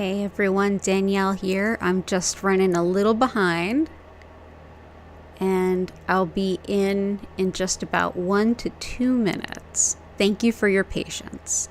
Hey everyone, Danielle here. I'm just running a little behind and I'll be in just about 1 to 2 minutes. Thank you for your patience.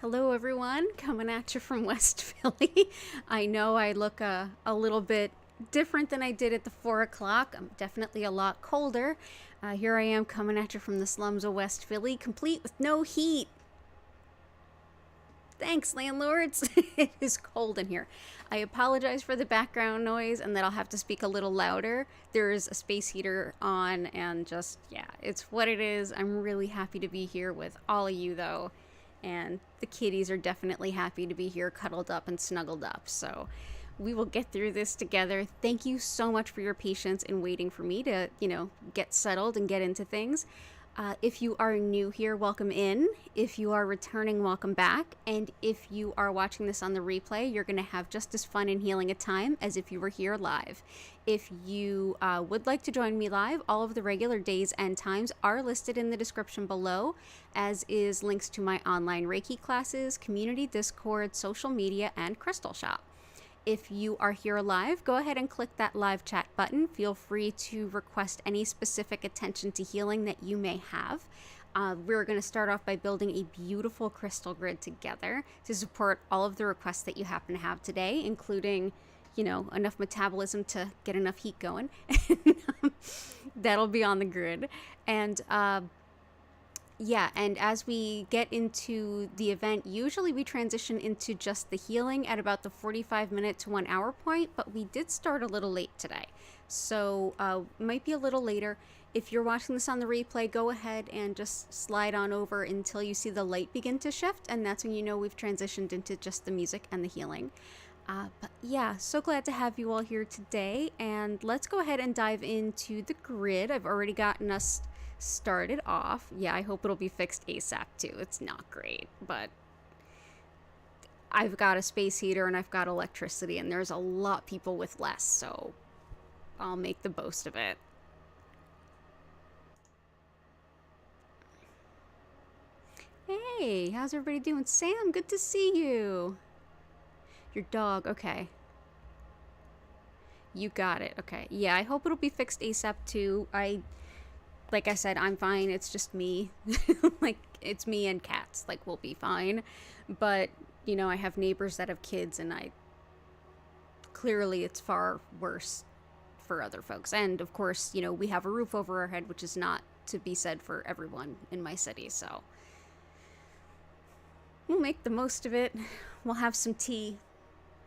Hello everyone, coming at you from West Philly. I know I look a little bit different than I did at the 4 o'clock. I'm definitely a lot colder. Here I am coming at you from the slums of West Philly, complete with no heat. Thanks, landlords. It is cold in here. I apologize for the background noise and that I'll have to speak a little louder. There's a space heater on and just, yeah, it's what it is. I'm really happy to be here with all of you though. And the kitties are definitely happy to be here cuddled up and snuggled up. So we will get through this together. Thank you so much for your patience in waiting for me to, get settled and get into things. If you are new here, welcome in. If you are returning, welcome back. And if you are watching this on the replay, you're going to have just as fun and healing a time as if you were here live. If you would like to join me live, all of the regular days and times are listed in the description below, as is links to my online Reiki classes, community Discord, social media, and crystal shop. If you are here live, go ahead and click that live chat button. Feel free to request any specific attention to healing that you may have. We're going to start off by building a beautiful crystal grid together to support all of the requests that you happen to have today, including, you know, enough metabolism to get enough heat going. That'll be on the grid. And yeah, and as we get into the event, usually we transition into just the healing at about the 45-minute to 1 hour point, but we did start a little late today. So might be a little later. If you're watching this on the replay, go ahead and just slide on over until you see the light begin to shift, and that's when you know we've transitioned into just the music and the healing. But yeah, so glad to have you all here today, and let's go ahead and dive into the grid. I've already gotten us started off. Yeah, I hope it'll be fixed ASAP too. It's not great, but I've got a space heater and I've got electricity, and there's a lot of people with less, so I'll make the most of it. Hey, how's everybody doing? Sam, good to see you. Your dog, okay. You got it, okay. Yeah, I hope it'll be fixed ASAP too. Like I said, I'm fine. It's just me. Like, it's me and cats. Like, we'll be fine. But, you know, I have neighbors that have kids, and clearly it's far worse for other folks. And, of course, you know, we have a roof over our head, which is not to be said for everyone in my city. So we'll make the most of it. We'll have some tea.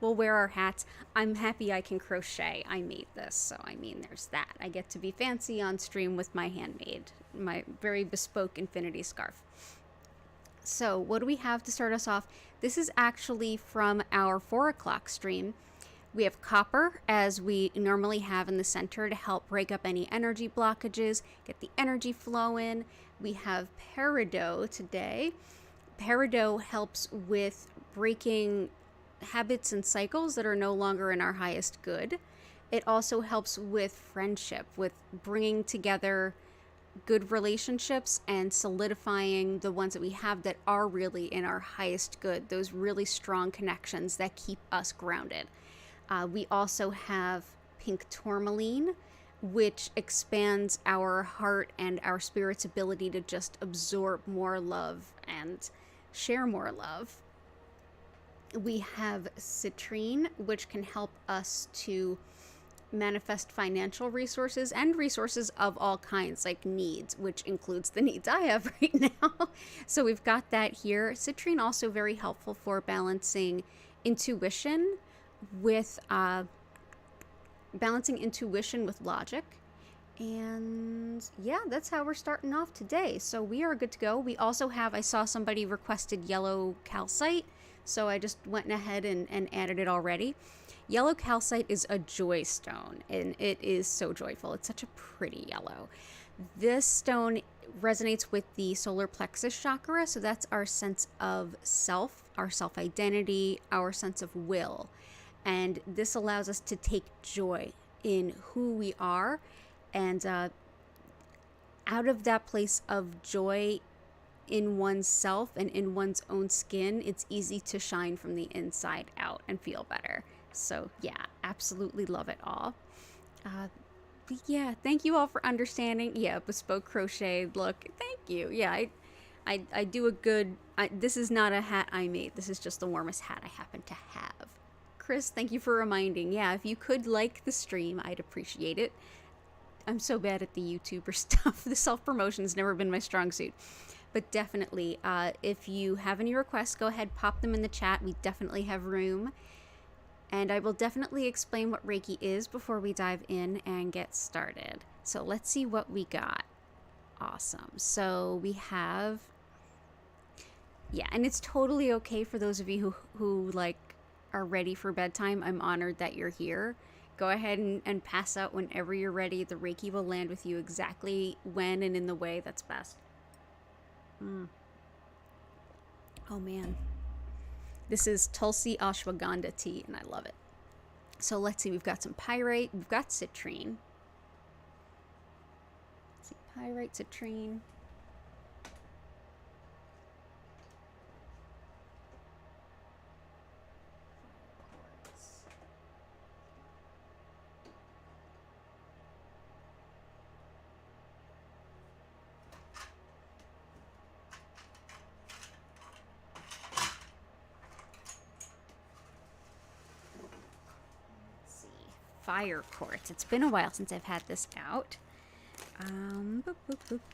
We'll wear our hats. I'm happy I can crochet. I made this, so I mean, there's that. I get to be fancy on stream with my handmade, my very bespoke infinity scarf. So what do we have to start us off? This is actually from our 4 o'clock stream. We have copper, as we normally have in the center, to help break up any energy blockages, get the energy flow in. We have peridot today. Peridot helps with breaking habits and cycles that are no longer in our highest good. It also helps with friendship, with bringing together good relationships and solidifying the ones that we have that are really in our highest good, those really strong connections that keep us grounded. We also have pink tourmaline, which expands our heart and our spirit's ability to just absorb more love and share more love. We have citrine, which can help us to manifest financial resources and resources of all kinds, like needs, which includes the needs I have right now. So we've got that here. Citrine also very helpful for balancing intuition with logic. And yeah, that's how we're starting off today. So we are good to go. We also have, I saw somebody requested yellow calcite, so I just went ahead and added it already. Yellow calcite is a joy stone, and it is so joyful. It's such a pretty yellow. This stone resonates with the solar plexus chakra, so that's our sense of self, our self-identity, our sense of will. And this allows us to take joy in who we are, and out of that place of joy in oneself and in one's own skin, it's easy to shine from the inside out and feel better. So yeah, absolutely love it all. But yeah, thank you all for understanding. Yeah, bespoke crochet look. Thank you. Yeah, I do a good. This is not a hat I made. This is just the warmest hat I happen to have. Chris, thank you for reminding. Yeah, if you could like the stream, I'd appreciate it. I'm so bad at the YouTuber stuff. The self-promotion's never been my strong suit. But definitely, if you have any requests, go ahead, pop them in the chat. We definitely have room. And I will definitely explain what Reiki is before we dive in and get started. So let's see what we got. Awesome. So we have, yeah, and it's totally okay for those of you who like are ready for bedtime. I'm honored that you're here. Go ahead and pass out whenever you're ready. The Reiki will land with you exactly when and in the way that's best. Oh man. This is Tulsi Ashwagandha tea, and I love it. So let's see, we've got some pyrite, we've got citrine. Let's see, pyrite, citrine. Fire quartz. It's been a while since I've had this out.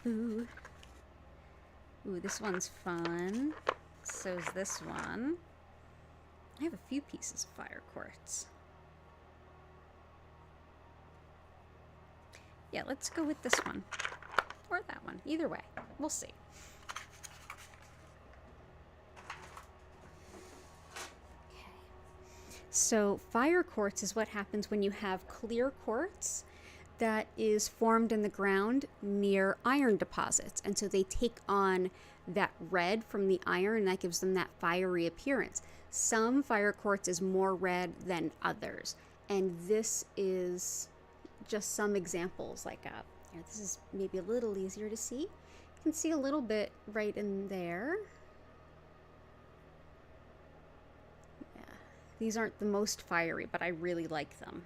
Ooh, this one's fun. So's this one. I have a few pieces of fire quartz. Yeah, let's go with this one. Or that one. Either way. We'll see. So fire quartz is what happens when you have clear quartz that is formed in the ground near iron deposits. And so they take on that red from the iron, and that gives them that fiery appearance. Some fire quartz is more red than others. And this is just some examples. Like here, this is maybe a little easier to see. You can see a little bit right in there. These aren't the most fiery, but I really like them.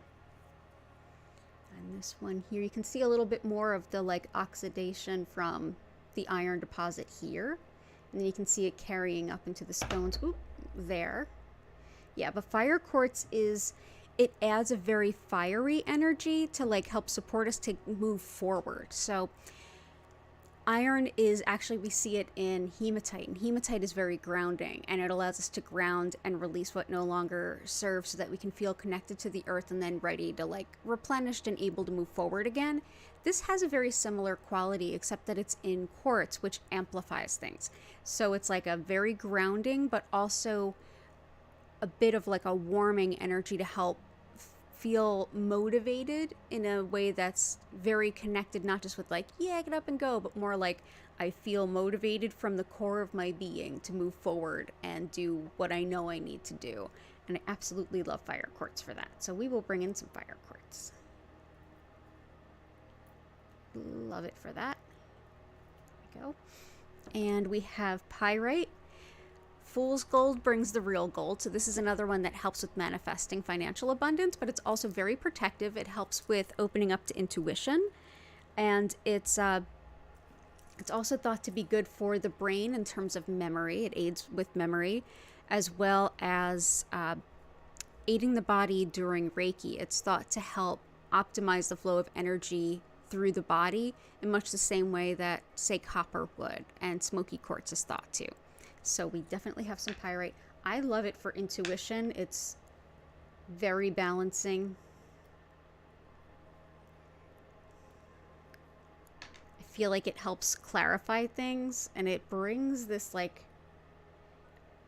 And this one here, you can see a little bit more of the like oxidation from the iron deposit here. And then you can see it carrying up into the stones. Oop, there. Yeah, but fire quartz it adds a very fiery energy to like help support us to move forward. So iron is actually, we see it in hematite, and hematite is very grounding, and it allows us to ground and release what no longer serves so that we can feel connected to the earth and then ready to like replenished and able to move forward again. This has a very similar quality, except that it's in quartz, which amplifies things. So it's like a very grounding, but also a bit of like a warming energy to help feel motivated in a way that's very connected, not just with like, yeah, get up and go, but more like I feel motivated from the core of my being to move forward and do what I know I need to do. And I absolutely love fire quartz for that. So we will bring in some fire quartz. Love it for that. There we go. And we have pyrite. Fool's gold brings the real gold. So this is another one that helps with manifesting financial abundance, but it's also very protective. It helps with opening up to intuition. And it's also thought to be good for the brain in terms of memory. It aids with memory, as well as aiding the body during Reiki. It's thought to help optimize the flow of energy through the body in much the same way that, say, copper would, and smoky quartz is thought to. So we definitely have some pyrite. I love it for intuition. It's very balancing. I feel like it helps clarify things, and it brings this like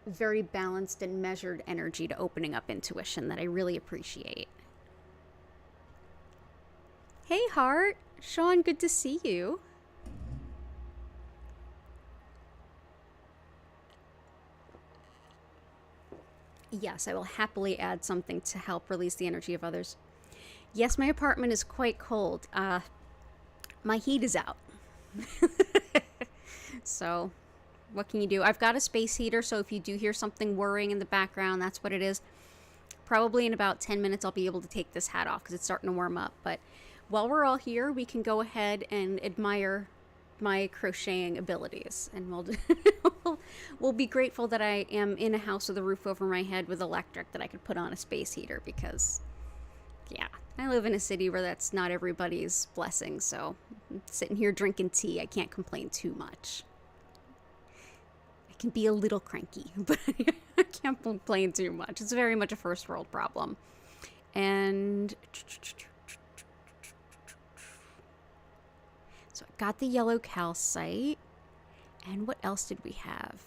very balanced and measured energy to opening up intuition that I really appreciate. Hey, Heart. Sean, good to see you. Yes, I will happily add something to help release the energy of others. Yes, my apartment is quite cold. My heat is out. So, what can you do? I've got a space heater, so if you do hear something whirring in the background, that's what it is. Probably in about 10 minutes, I'll be able to take this hat off because it's starting to warm up. But while we're all here, we can go ahead and admire my crocheting abilities, and we'll be grateful that I am in a house with a roof over my head with electric, that I could put on a space heater, because yeah, I live in a city where that's not everybody's blessing. So I'm sitting here drinking tea, I can't complain too much. I can be a little cranky, but I can't complain too much. It's very much a first world problem. And so I got the yellow calcite. And what else did we have?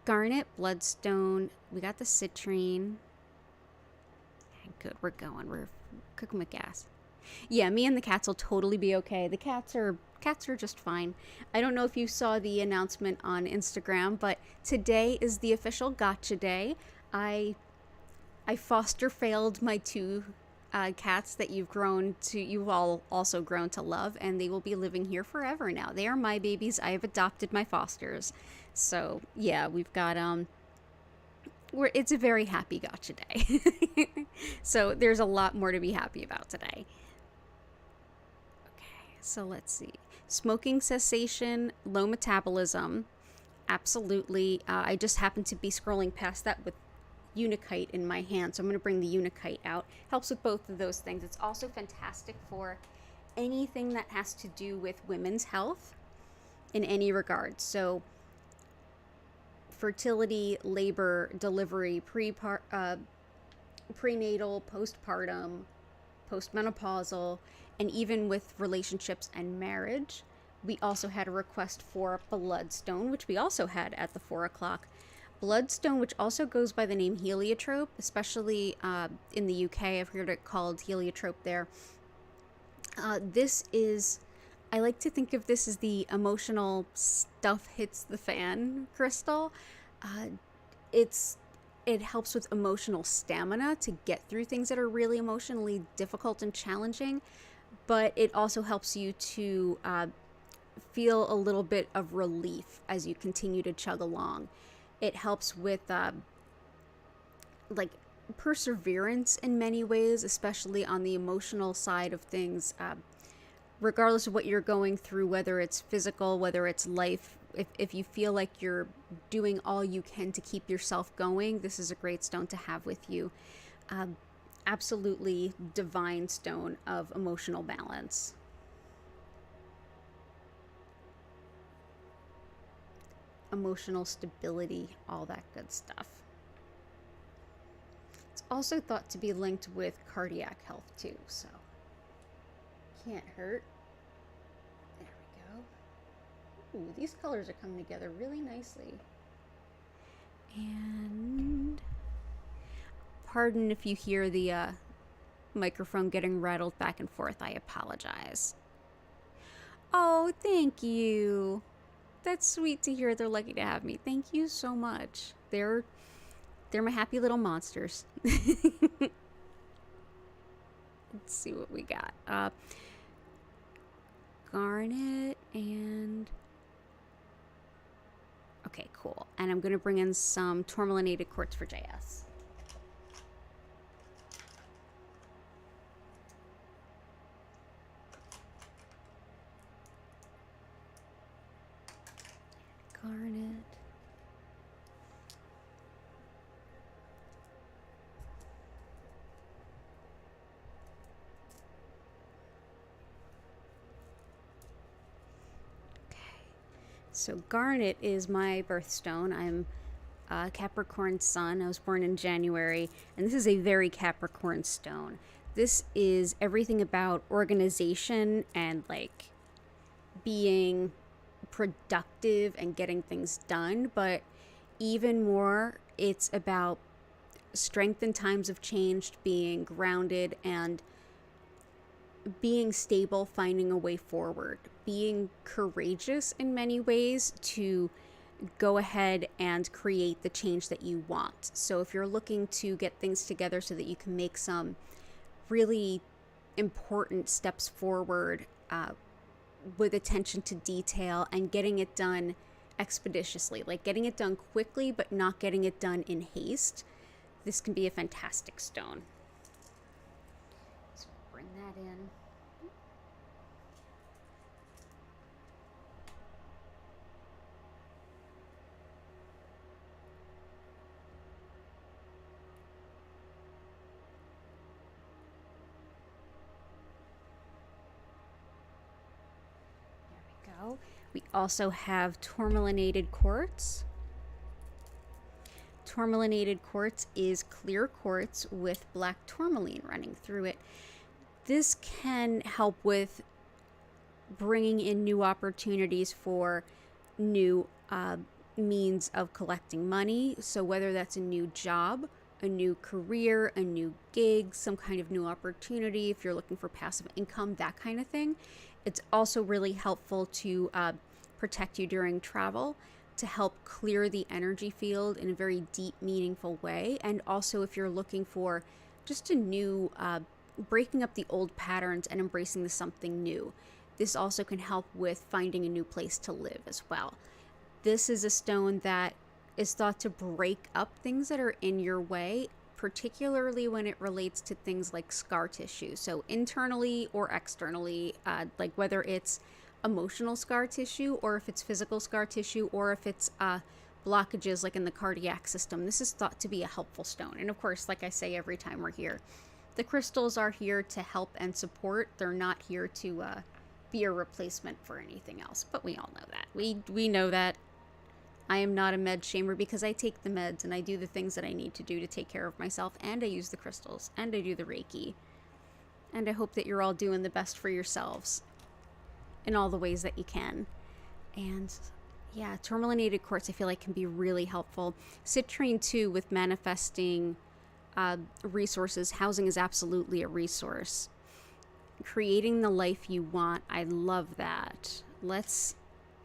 Garnet, bloodstone. We got the citrine. Okay, good, we're going. Cook 'em with gas. Yeah, me and the cats will totally be okay. The cats are just fine. I don't know if you saw the announcement on Instagram, but today is the official gotcha day. I foster failed my two cats that you've all also grown to love, and they will be living here forever now. They are my babies. I have adopted my fosters. So yeah, we've got it's a very happy gotcha day. So there's a lot more to be happy about today. Okay, so let's see. Smoking cessation, low metabolism. Absolutely. I just happened to be scrolling past that with Unikite in my hand, so I'm going to bring the Unikite out. Helps with both of those things. It's also fantastic for anything that has to do with women's health in any regard. So fertility, labor, delivery, prenatal, postpartum, postmenopausal, and even with relationships and marriage. We also had a request for bloodstone, which we also had at the 4 o'clock. Bloodstone, which also goes by the name heliotrope, especially in the UK. I've heard it called heliotrope there. This is, I like to think of this as the emotional stuff hits the fan crystal. It helps with emotional stamina to get through things that are really emotionally difficult and challenging, but it also helps you to feel a little bit of relief as you continue to chug along. It helps with like perseverance in many ways, especially on the emotional side of things. Regardless of what you're going through, whether it's physical, whether it's life, if you feel like you're doing all you can to keep yourself going, this is a great stone to have with you. Absolutely divine stone of emotional balance. Emotional stability, all that good stuff. It's also thought to be linked with cardiac health too, so can't hurt. There we go. Ooh, these colors are coming together really nicely. And pardon if you hear the microphone getting rattled back and forth. I apologize. Oh, thank you. That's sweet to hear. They're lucky to have me. Thank you so much. They're my happy little monsters. Let's see what we got. Garnet and... Okay, cool. And I'm going to bring in some tourmalinated quartz for JS. Garnet. So garnet is my birthstone. I'm a Capricorn sun. I was born in January, and this is a very Capricorn stone. This is everything about organization and like being productive and getting things done, but even more, it's about strength in times of change, being grounded and being stable, finding a way forward, being courageous in many ways to go ahead and create the change that you want. So if you're looking to get things together so that you can make some really important steps forward with attention to detail and getting it done expeditiously, like getting it done quickly but not getting it done in haste, this can be a fantastic stone. So bring that in. We also have tourmalinated quartz. Tourmalinated quartz is clear quartz with black tourmaline running through it. This can help with bringing in new opportunities for new means of collecting money. So whether that's a new job a new career, a new gig, some kind of new opportunity, if you're looking for passive income, that kind of thing. It's also really helpful to protect you during travel, to help clear the energy field in a very deep, meaningful way. And also if you're looking for just a new, breaking up the old patterns and embracing the something new. This also can help with finding a new place to live as well. This is a stone that is thought to break up things that are in your way, particularly when it relates to things like scar tissue. So internally or externally, like whether it's emotional scar tissue or if it's physical scar tissue or if it's blockages like in the cardiac system. This is thought to be a helpful stone. And of course, like I say every time we're here, the crystals are here to help and support. They're not here to be a replacement for anything else. But we all know that. We know that. I am not a med shamer because I take the meds and I do the things that I need to do to take care of myself, and I use the crystals and I do the Reiki. And I hope that you're all doing the best for yourselves in all the ways that you can. And yeah, tourmalinated quartz I feel like can be really helpful. Citrine too, with manifesting resources. Housing is absolutely a resource. Creating the life you want. I love that.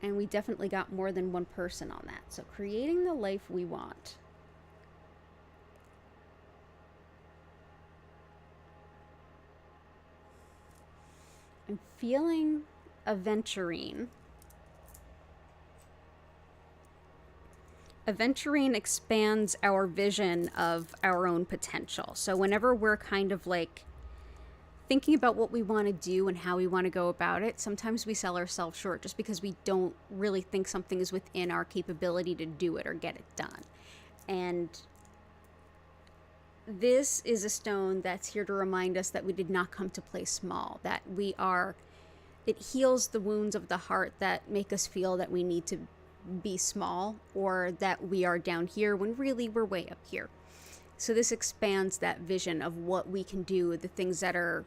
And we definitely got more than one person on that. So creating the life we want. I'm feeling aventurine. Aventurine expands our vision of our own potential. So whenever we're kind of like thinking about what we want to do and how we want to go about it, sometimes we sell ourselves short just because we don't really think something is within our capability to do it or get it done. And this is a stone that's here to remind us that we did not come to play small, that it heals the wounds of the heart that make us feel that we need to be small or that we are down here when really we're way up here. So this expands that vision of what we can do, the things that are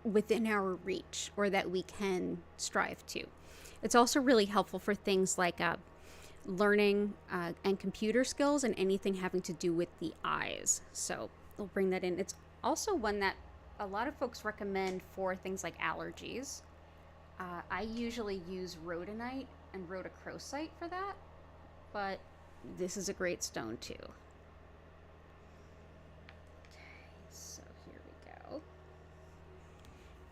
within our reach or that we can strive to. It's also really helpful for things like learning and computer skills and anything having to do with the eyes. So we'll bring that in. It's also one that a lot of folks recommend for things like allergies. I usually use rhodonite and rhodochrosite for that, but this is a great stone too. So here we go.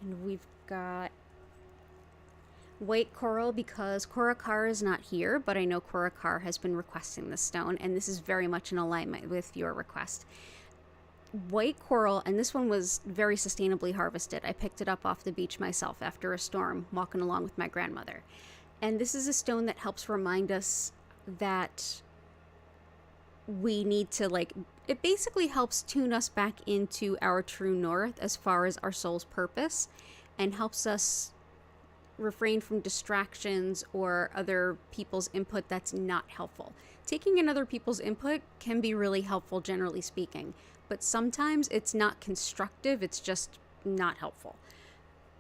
And we've got white coral because Korakar is not here, but I know Korakar has been requesting this stone, and this is very much in alignment with your request. White coral, and this one was very sustainably harvested. I picked it up off the beach myself after a storm, walking along with my grandmother. And this is a stone that helps remind us that we need to, it basically helps tune us back into our true north as far as our soul's purpose, and helps us refrain from distractions or other people's input that's not helpful. Taking in other people's input can be really helpful, generally speaking, but sometimes it's not constructive, it's just not helpful.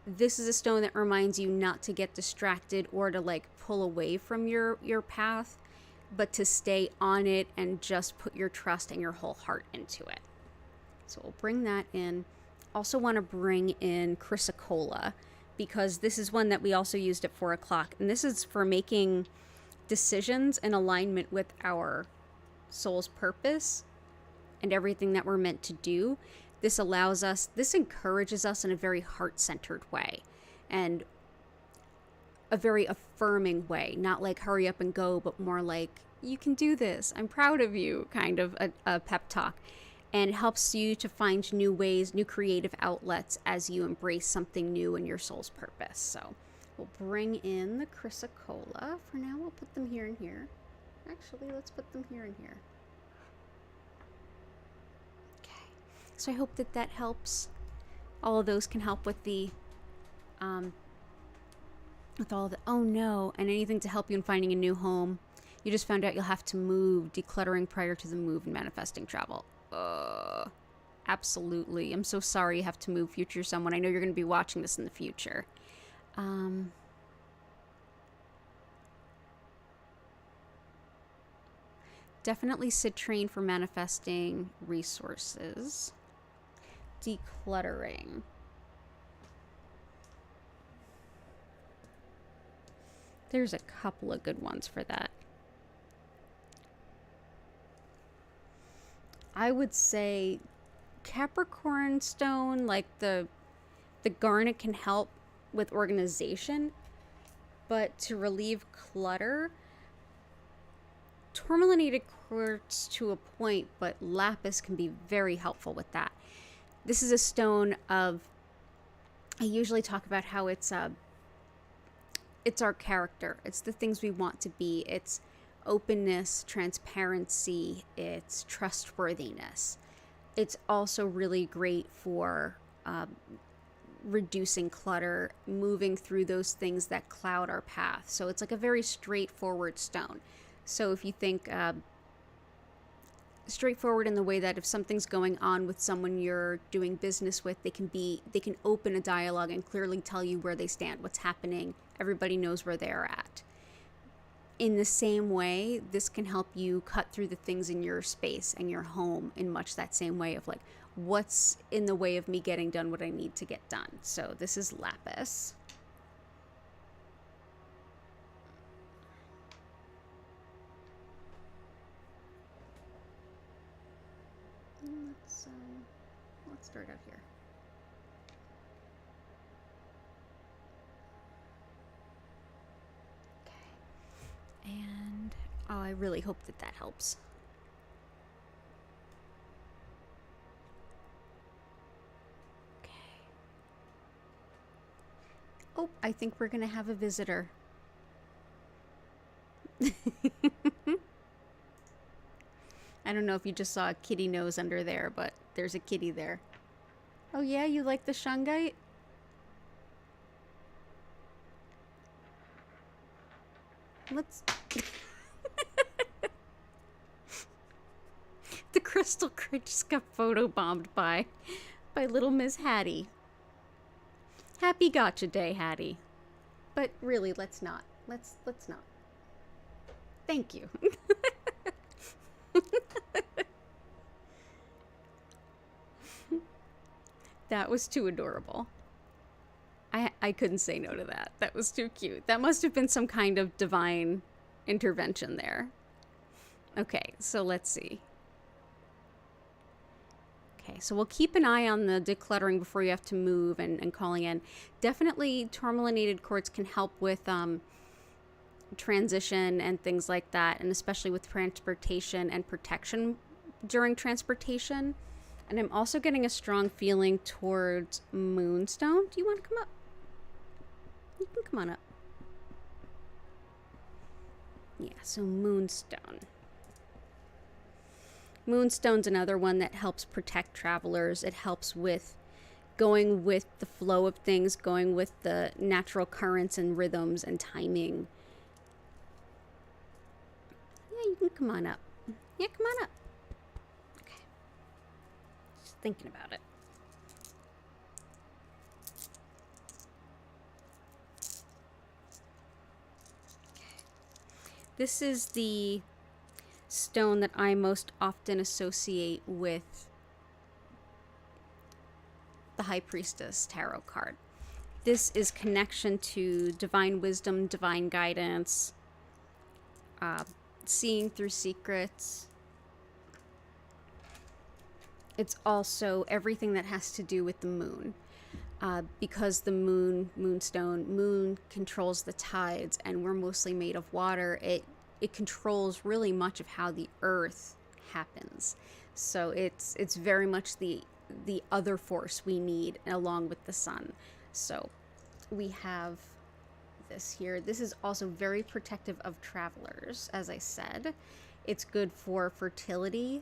This is a stone that reminds you not to get distracted or to pull away from your path, but to stay on it and just put your trust and your whole heart into it. So we'll bring that in. Also want to bring in Chrysocolla, because this is one that we also used at 4 o'clock. And this is for making decisions in alignment with our soul's purpose and everything that we're meant to do. This encourages us in a very heart-centered way and a very affirming way. Not like hurry up and go, but more like, you can do this, I'm proud of you, kind of a pep talk. And it helps you to find new ways, new creative outlets as you embrace something new in your soul's purpose. So we'll bring in the Chrysocolla. For now, we'll put them here and here. Actually, let's put them here and here. Okay. So I hope that helps. All of those can help with the, with all the, oh no, and anything to help you in finding a new home. You just found out you'll have to move, decluttering prior to the move and manifesting travel. Absolutely. I'm so sorry you have to move, future someone. I know you're going to be watching this in the future. Definitely citrine for manifesting resources. Decluttering. There's a couple of good ones for that. I would say Capricorn stone, like the garnet, can help with organization, but to relieve clutter, tourmalinated quartz to a point, but lapis can be very helpful with that. This is a stone of, I usually talk about how it's our character. It's the things we want to be. It's openness, transparency, it's trustworthiness. It's also really great for reducing clutter, moving through those things that cloud our path. So it's like a very straightforward stone. So if you think straightforward in the way that if something's going on with someone you're doing business with, they can open a dialogue and clearly tell you where they stand, what's happening. Everybody knows where they're at. In the same way, this can help you cut through the things in your space and your home in much that same way of like, what's in the way of me getting done what I need to get done. So this is lapis. Let's start out here. Okay. And oh, I really hope that helps. Okay. Oh, I think we're gonna have a visitor. I don't know if you just saw a kitty nose under there, but there's a kitty there. Oh yeah, you like the shungite? Let's... The crystal crate just got photobombed by little Miss Hattie. Happy gotcha day, Hattie. But really, let's not. Let's not. Thank you. That was too adorable. I couldn't say no to that. That was too cute. That must have been some kind of divine intervention there. Okay, so let's see. Okay, so we'll keep an eye on the decluttering before you have to move and calling in. Definitely tourmalinated quartz can help with transition and things like that, and especially with transportation and protection during transportation. And I'm also getting a strong feeling towards moonstone. Do you want to come up? You can come on up. Yeah, so moonstone. Moonstone's another one that helps protect travelers. It helps with going with the flow of things, going with the natural currents and rhythms and timing. Yeah, you can come on up. Yeah, come on up. Okay. Just thinking about it. This is the stone that I most often associate with the High Priestess tarot card. This is connection to divine wisdom, divine guidance, seeing through secrets. It's also everything that has to do with the moon. Because the moon controls the tides, and we're mostly made of water, it controls really much of how the earth happens. So it's very much the other force we need along with the sun. So we have this here. This is also very protective of travelers, as I said. It's good for fertility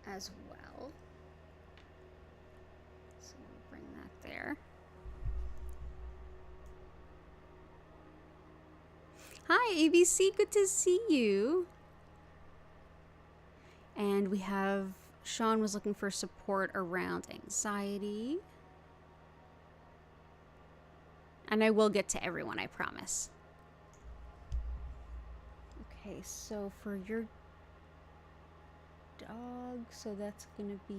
as well. So we'll bring that there. Hi, ABC. Good to see you. And we have Sean was looking for support around anxiety. And I will get to everyone, I promise. Okay, so for your dog, so that's gonna be...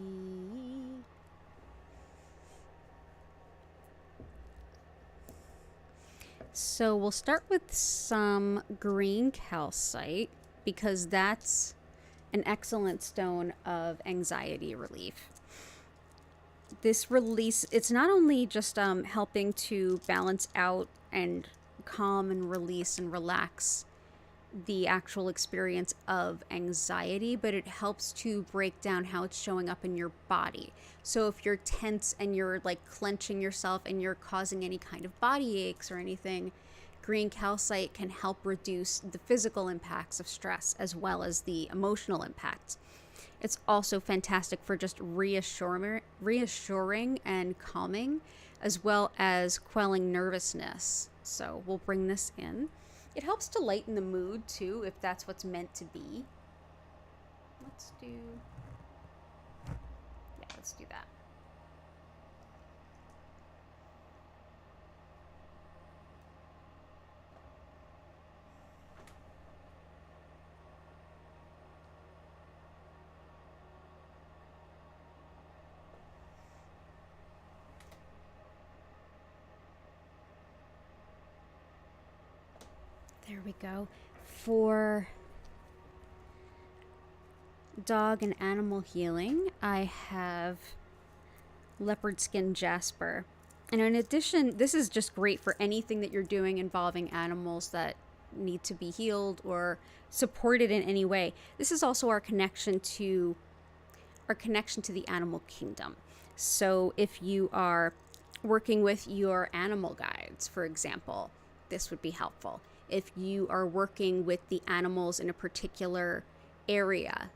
So we'll start with some green calcite because that's an excellent stone of anxiety relief. This release, it's not only just helping to balance out and calm and release and relax the actual experience of anxiety, but it helps to break down how it's showing up in your body. So if you're tense and you're like clenching yourself and you're causing any kind of body aches or anything, green calcite can help reduce the physical impacts of stress as well as the emotional impacts. It's also fantastic for just reassuring and calming, as well as quelling nervousness. So we'll bring this in. It helps to lighten the mood too, if that's what's meant to be. Let's do that. There we go. For dog and animal healing, I have leopard skin Jasper. And in addition, this is just great for anything that you're doing involving animals that need to be healed or supported in any way. This is also our connection to the animal kingdom. So if you are working with your animal guides, for example, this would be helpful. If you are working with the animals in a particular area,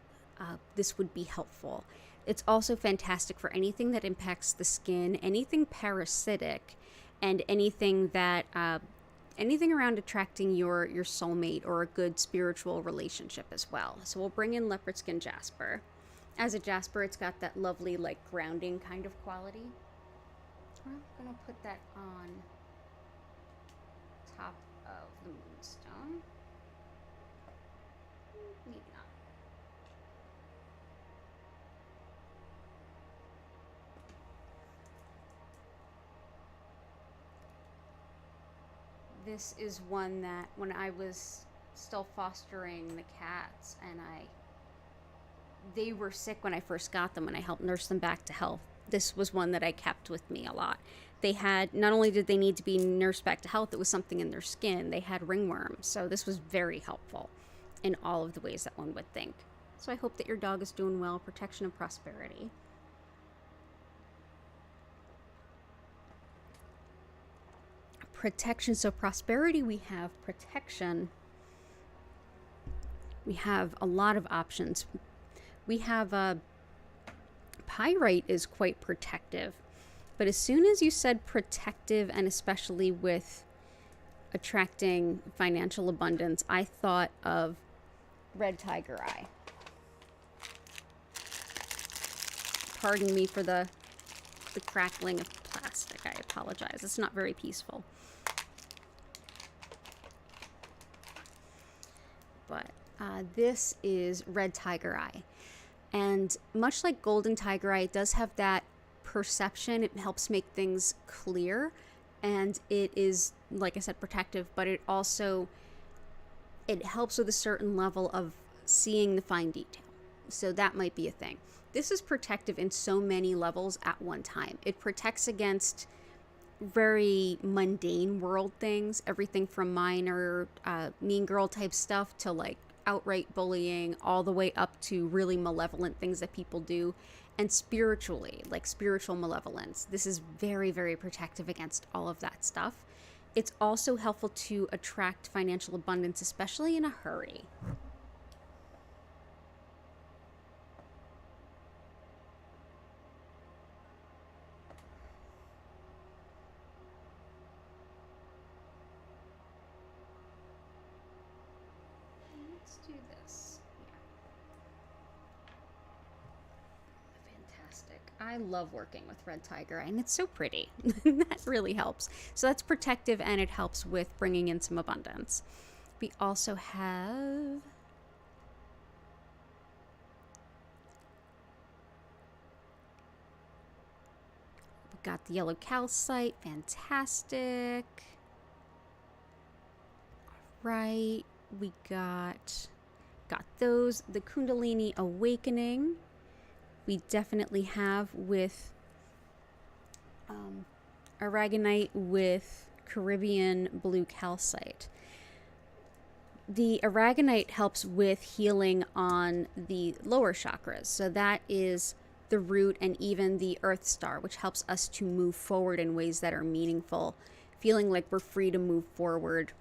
this would be helpful. It's also fantastic for anything that impacts the skin, anything parasitic, and anything that anything around attracting your soulmate or a good spiritual relationship as well. So we'll bring in leopard skin Jasper. As a Jasper, it's got that lovely like grounding kind of quality. I'm gonna put that on top of the moonstone. Maybe not. This is one that when I was still fostering the cats and they were sick when I first got them and I helped nurse them back to health. This was one that I kept with me a lot. They had, not only did they need to be nursed back to health, it was something in their skin. They had ringworm, so this was very helpful in all of the ways that one would think. So I hope that your dog is doing well. Protection and prosperity. Protection, so prosperity, we have protection. We have a lot of options. We have pyrite is quite protective. But as soon as you said protective, and especially with attracting financial abundance, I thought of red tiger eye. Pardon me for the crackling of plastic. I apologize. It's not very peaceful. But this is red tiger eye. And much like golden tiger eye, it does have that perception. It helps make things clear, and it is, like I said, protective, but it helps with a certain level of seeing the fine detail. So that might be a thing. This is protective in so many levels at one time. It protects against very mundane world things, everything from minor mean girl type stuff to like outright bullying, all the way up to really malevolent things that people do. And spiritually, like spiritual malevolence, this is very, very protective against all of that stuff. It's also helpful to attract financial abundance, especially in a hurry. Let's do this. I love working with red tiger, and it's so pretty. That really helps. So that's protective, and it helps with bringing in some abundance. We also have got the yellow calcite, fantastic. Right, we got those. The Kundalini Awakening, we definitely have with aragonite with Caribbean blue calcite. The aragonite helps with healing on the lower chakras, so that is the root and even the earth star, which helps us to move forward in ways that are meaningful, feeling like we're free to move forward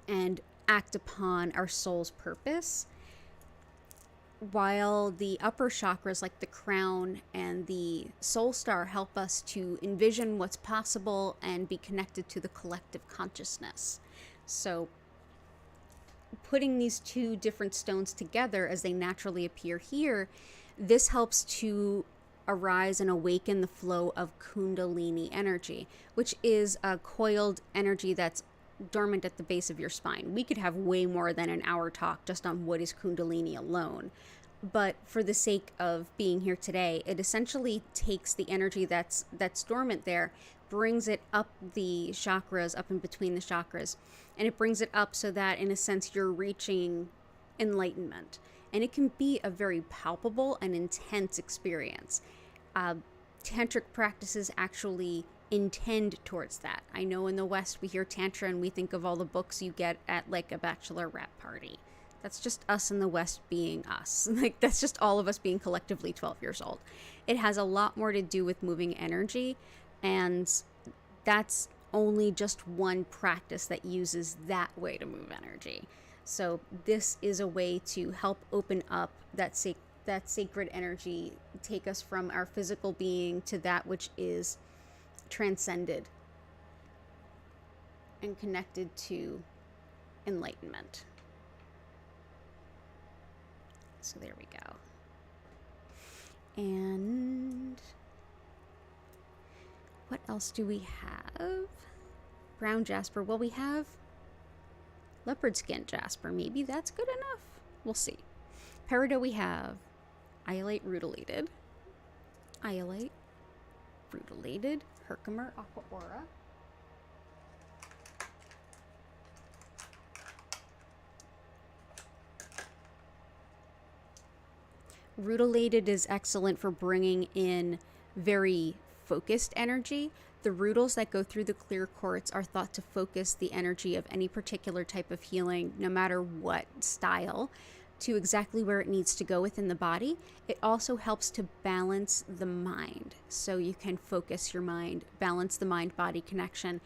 and act upon our soul's purpose. While the upper chakras like the crown and the soul star help us to envision what's possible and be connected to the collective consciousness. So putting these two different stones together as they naturally appear here, this helps to arise and awaken the flow of Kundalini energy, which is a coiled energy that's dormant at the base of your spine. We could have way more than an hour talk just on what is Kundalini alone. But for the sake of being here today, it essentially takes the energy that's dormant there, brings it up the chakras, up in between the chakras, and it brings it up so that in a sense you're reaching enlightenment. And it can be a very palpable and intense experience. Tantric practices actually intend towards that. I know in the West we hear Tantra and we think of all the books you get at like a bachelorette party. That's just us in the West being us. Like, that's just all of us being collectively 12 years old. It has a lot more to do with moving energy, and that's only just one practice that uses that way to move energy. So this is a way to help open up that sacred energy, take us from our physical being to that which is transcended and connected to enlightenment. So there we go. And what else do we have? Brown jasper. Well, we have leopard skin jasper. Maybe that's good enough. We'll see. Peridot, we have iolite rutilated, Herkimer aqua aura, rutilated is excellent for bringing in very focused energy. The rutils that go through the clear quartz are thought to focus the energy of any particular type of healing, no matter what style, to exactly where it needs to go within the body. It also helps to balance the mind, so you can focus your mind, balance the mind-body connection.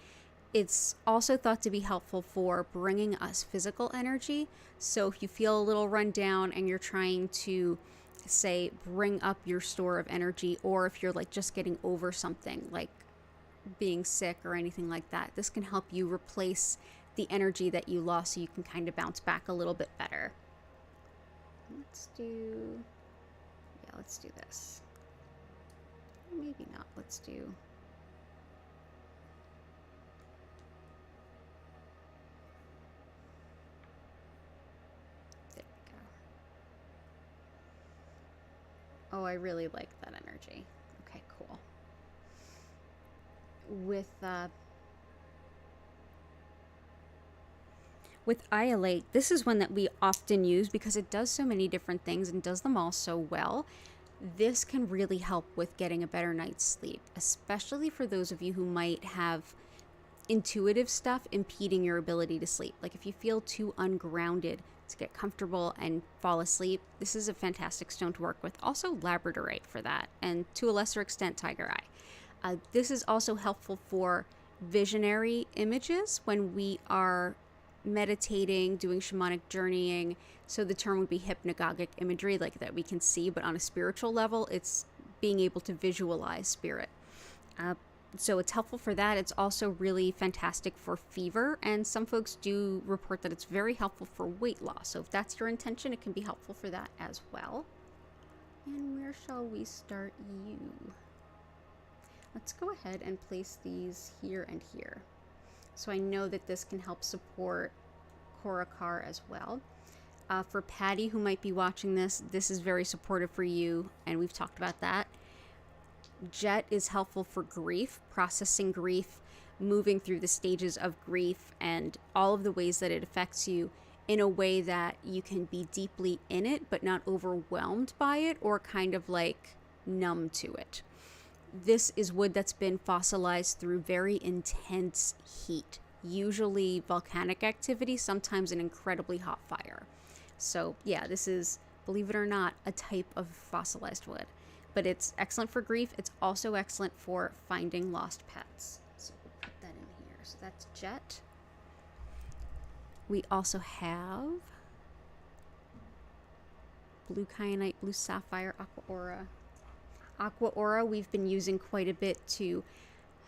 It's also thought to be helpful for bringing us physical energy. So if you feel a little run down and you're trying to, say, bring up your store of energy, or if you're like just getting over something like being sick or anything like that, this can help you replace the energy that you lost so you can kind of bounce back a little bit better. Let's do this. Maybe not. Let's do. There we go. Oh, I really like that energy. Okay, cool. With iolite, this is one that we often use because it does so many different things and does them all so well. This can really help with getting a better night's sleep, especially for those of you who might have intuitive stuff impeding your ability to sleep. Like if you feel too ungrounded to get comfortable and fall asleep, this is a fantastic stone to work with. Also labradorite for that, and to a lesser extent tiger eye. This is also helpful for visionary images when we are meditating, doing shamanic journeying. So the term would be hypnagogic imagery, like that we can see, but on a spiritual level, it's being able to visualize spirit. So it's helpful for that. It's also really fantastic for fever, and some folks do report that it's very helpful for weight loss. So if that's your intention, it can be helpful for that as well. And where shall we start you? Let's go ahead and place these here and here. So I know that this can help support Horakar as well. For Patty, who might be watching this, this is very supportive for you, and we've talked about that. Jet is helpful for grief, processing grief, moving through the stages of grief, and all of the ways that it affects you in a way that you can be deeply in it, but not overwhelmed by it or kind of like numb to it. This is wood that's been fossilized through very intense heat, usually volcanic activity, sometimes an incredibly hot fire. So yeah, this is, believe it or not, a type of fossilized wood. But it's excellent for grief. It's also excellent for finding lost pets. So we'll put that in here. So that's Jet. We also have Blue Kyanite, Blue Sapphire, Aqua Aura. Aqua Aura we've been using quite a bit to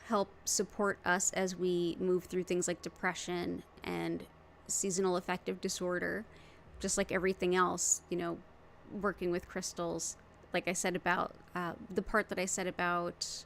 help support us as we move through things like depression and seasonal affective disorder. Just like everything else, you know, working with crystals, like I said about the part that I said about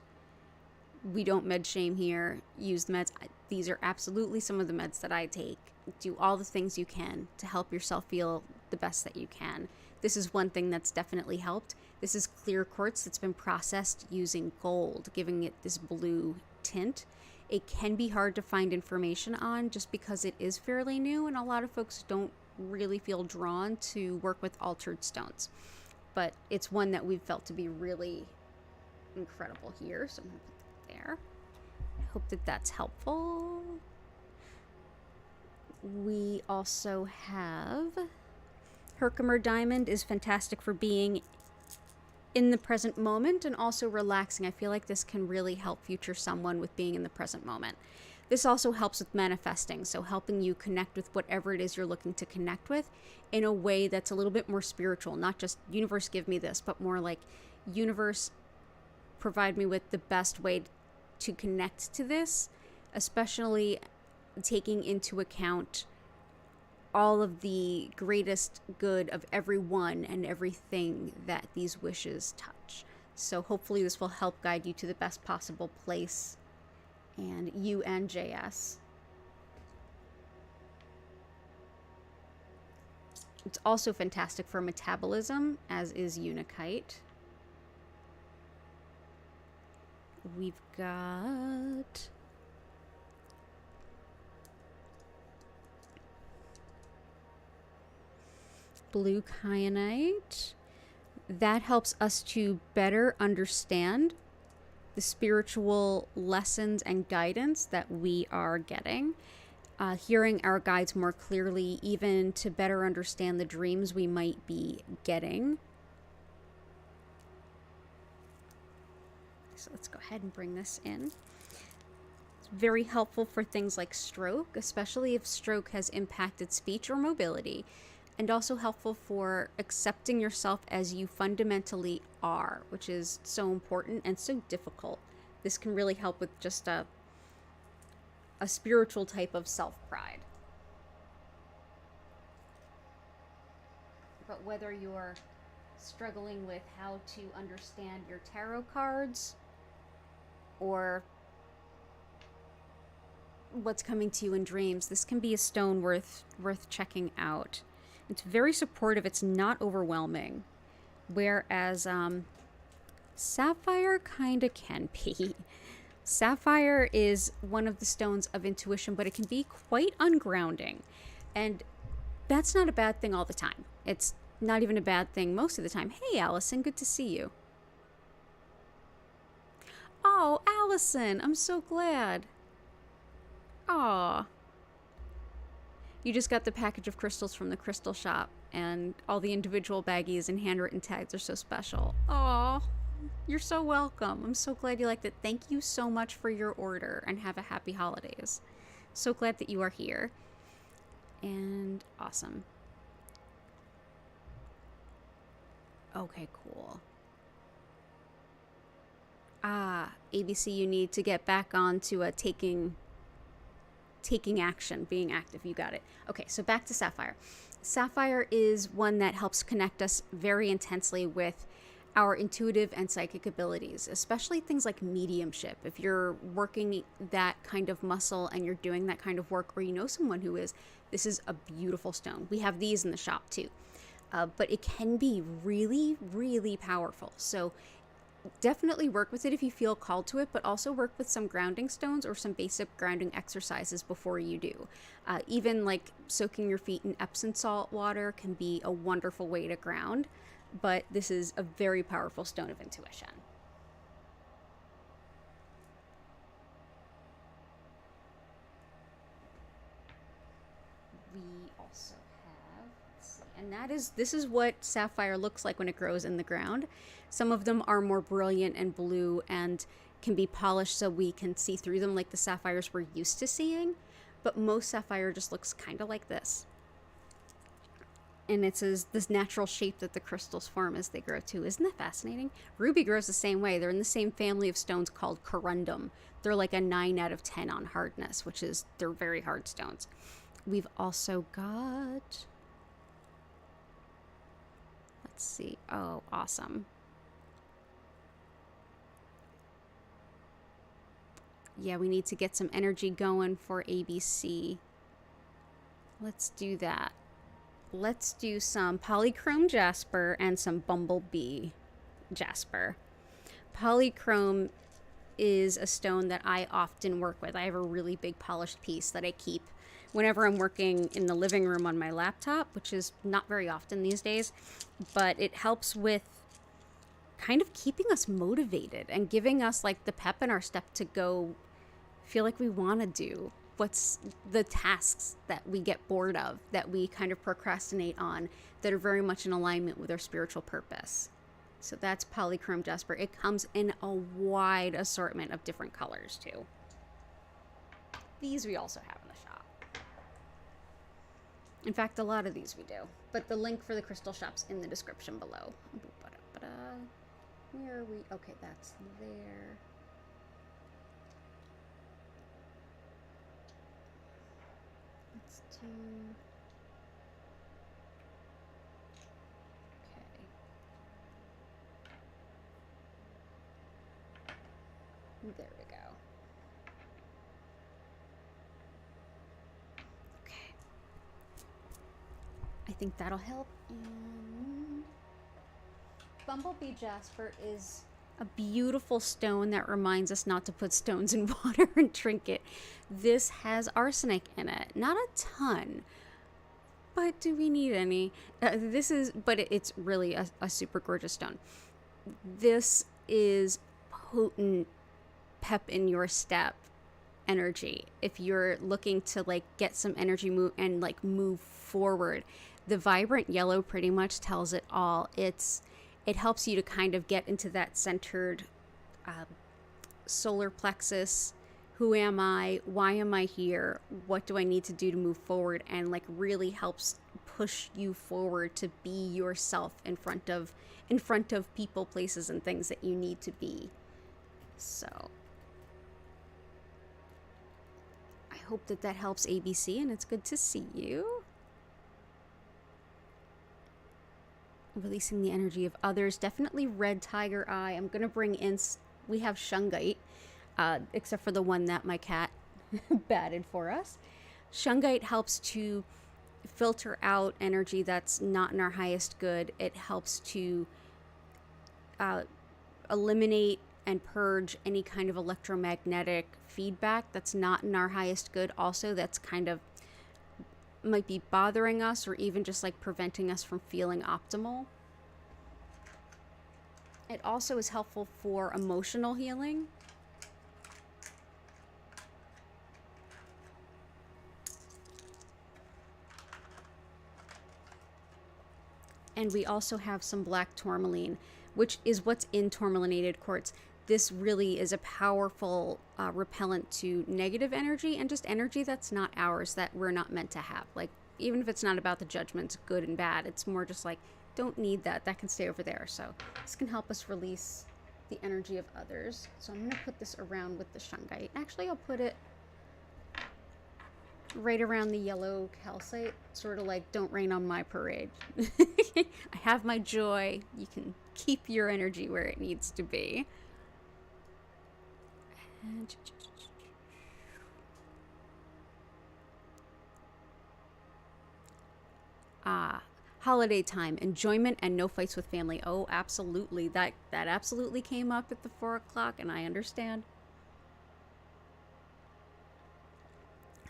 we don't med shame here, use the meds. These are absolutely some of the meds that I take. Do all the things you can to help yourself feel the best that you can. This is one thing that's definitely helped. This is clear quartz that's been processed using gold, giving it this blue tint. It can be hard to find information on just because it is fairly new, and a lot of folks don't really feel drawn to work with altered stones, but it's one that we've felt to be really incredible here, so I'm gonna put that there. I hope that that's helpful. We also have Herkimer Diamond is fantastic for being in the present moment and also relaxing. I feel like this can really help future someone with being in the present moment. This also helps with manifesting, so helping you connect with whatever it is you're looking to connect with in a way that's a little bit more spiritual, not just universe give me this, but more like universe provide me with the best way to connect to this, especially taking into account all of the greatest good of everyone and everything that these wishes touch. So hopefully this will help guide you to the best possible place, and you and JS. It's also fantastic for metabolism, as is Unakite. We've got Blue Kyanite. That helps us to better understand the spiritual lessons and guidance that we are getting, hearing our guides more clearly, even to better understand the dreams we might be getting. So let's go ahead and bring this in. It's very helpful for things like stroke, especially if stroke has impacted speech or mobility, and also helpful for accepting yourself as you fundamentally are, which is so important and so difficult. This can really help with just a spiritual type of self-pride. But whether you're struggling with how to understand your tarot cards or what's coming to you in dreams, this can be a stone worth checking out. It's very supportive. It's not overwhelming. Whereas Sapphire kind of can be. Sapphire is one of the stones of intuition, but it can be quite ungrounding. And that's not a bad thing all the time. It's not even a bad thing most of the time. Hey, Allison, good to see you. Oh, Allison, I'm so glad. Aw. You just got the package of crystals from the crystal shop, and all the individual baggies and handwritten tags are so special. Aw, you're so welcome. I'm so glad you liked it. Thank you so much for your order, and have a happy holidays. So glad that you are here. And awesome. Okay, cool. ABC, you need to get back on to taking action, being active. You got it. Okay, so back to Sapphire. Sapphire is one that helps connect us very intensely with our intuitive and psychic abilities, especially things like mediumship. If you're working that kind of muscle and you're doing that kind of work, or you know someone who is, This is a beautiful stone. We have these in the shop too. But it can be really, really powerful. So definitely work with it if you feel called to it, but also work with some grounding stones or some basic grounding exercises before you do. Even like soaking your feet in Epsom salt water can be a wonderful way to ground, but this is a very powerful stone of intuition. We also have, let's see, and this is what sapphire looks like when it grows in the ground. Some of them are more brilliant and blue and can be polished so we can see through them like the sapphires we're used to seeing, but most sapphire just looks kind of like this. And it's this natural shape that the crystals form as they grow too. Isn't that fascinating? Ruby grows the same way. They're in the same family of stones called corundum. They're like a 9 out of 10 on hardness, which is, they're very hard stones. We've also got, let's see, oh, awesome. Yeah, we need to get some energy going for ABC. Let's do that. Let's do some polychrome jasper and some bumblebee jasper. Polychrome is a stone that I often work with. I have a really big polished piece that I keep whenever I'm working in the living room on my laptop, which is not very often these days, but it helps with kind of keeping us motivated and giving us like the pep in our step to go feel like we want to do what's the tasks that we get bored of, that we kind of procrastinate on, that are very much in alignment with our spiritual purpose. So that's polychrome jasper. It comes in a wide assortment of different colors too. These we also have in the shop. In fact, a lot of these we do. But the link for the crystal shop's in the description below. Where are we? Okay, that's there. Let's do... Okay. There we go. Okay. I think that'll help. And Bumblebee jasper is a beautiful stone that reminds us not to put stones in water and drink it. This has arsenic in it. Not a ton, but do we need any? It's really a super gorgeous stone. This is potent pep in your step energy. If you're looking to like get some energy move forward, the vibrant yellow pretty much tells it all. It helps you to kind of get into that centered solar plexus. Who am I? Why am I here? What do I need to do to move forward? And like really helps push you forward to be yourself in front of people, places, and things that you need to be. So I hope that helps, ABC, and it's good to see you. Releasing the energy of others. Definitely red tiger eye. I'm going to bring in, we have shungite, except for the one that my cat batted for us. Shungite helps to filter out energy that's not in our highest good. It helps to eliminate and purge any kind of electromagnetic feedback that's not in our highest good. Also, that's kind of might be bothering us or even just like preventing us from feeling optimal. It also is helpful for emotional healing. And we also have some black tourmaline, which is what's in tourmalinated quartz. This really is a powerful repellent to negative energy and just energy that's not ours, that we're not meant to have. Like, even if it's not about the judgments, good and bad, it's more just like, don't need that. That can stay over there. So this can help us release the energy of others. So I'm going to put this around with the shungite. Actually, I'll put it right around the yellow calcite, sort of like, don't rain on my parade. I have my joy. You can keep your energy where it needs to be. And holiday time, enjoyment, and no fights with family. Oh, absolutely. That absolutely came up at the 4 o'clock, and I understand.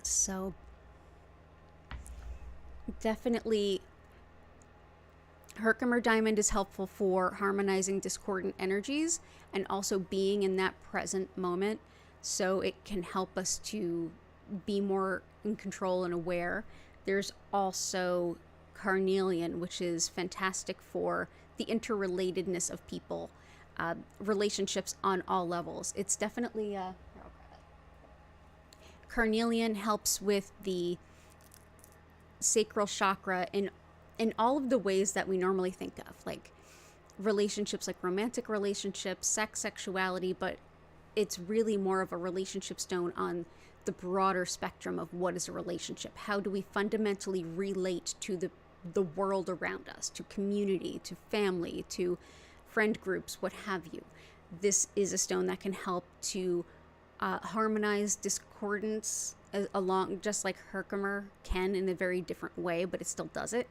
So definitely Herkimer Diamond is helpful for harmonizing discordant energies and also being in that present moment. So it can help us to be more in control and aware. There's also Carnelian, which is fantastic for the interrelatedness of people, relationships on all levels. It's definitely Carnelian helps with the sacral chakra in all of the ways that we normally think of, like relationships, like romantic relationships, sex, sexuality, but it's really more of a relationship stone on the broader spectrum of what is a relationship. How do we fundamentally relate to the world around us, to community, to family, to friend groups, what have you. This is a stone that can help to harmonize discordance along, just like Herkimer can in a very different way, but it still does it.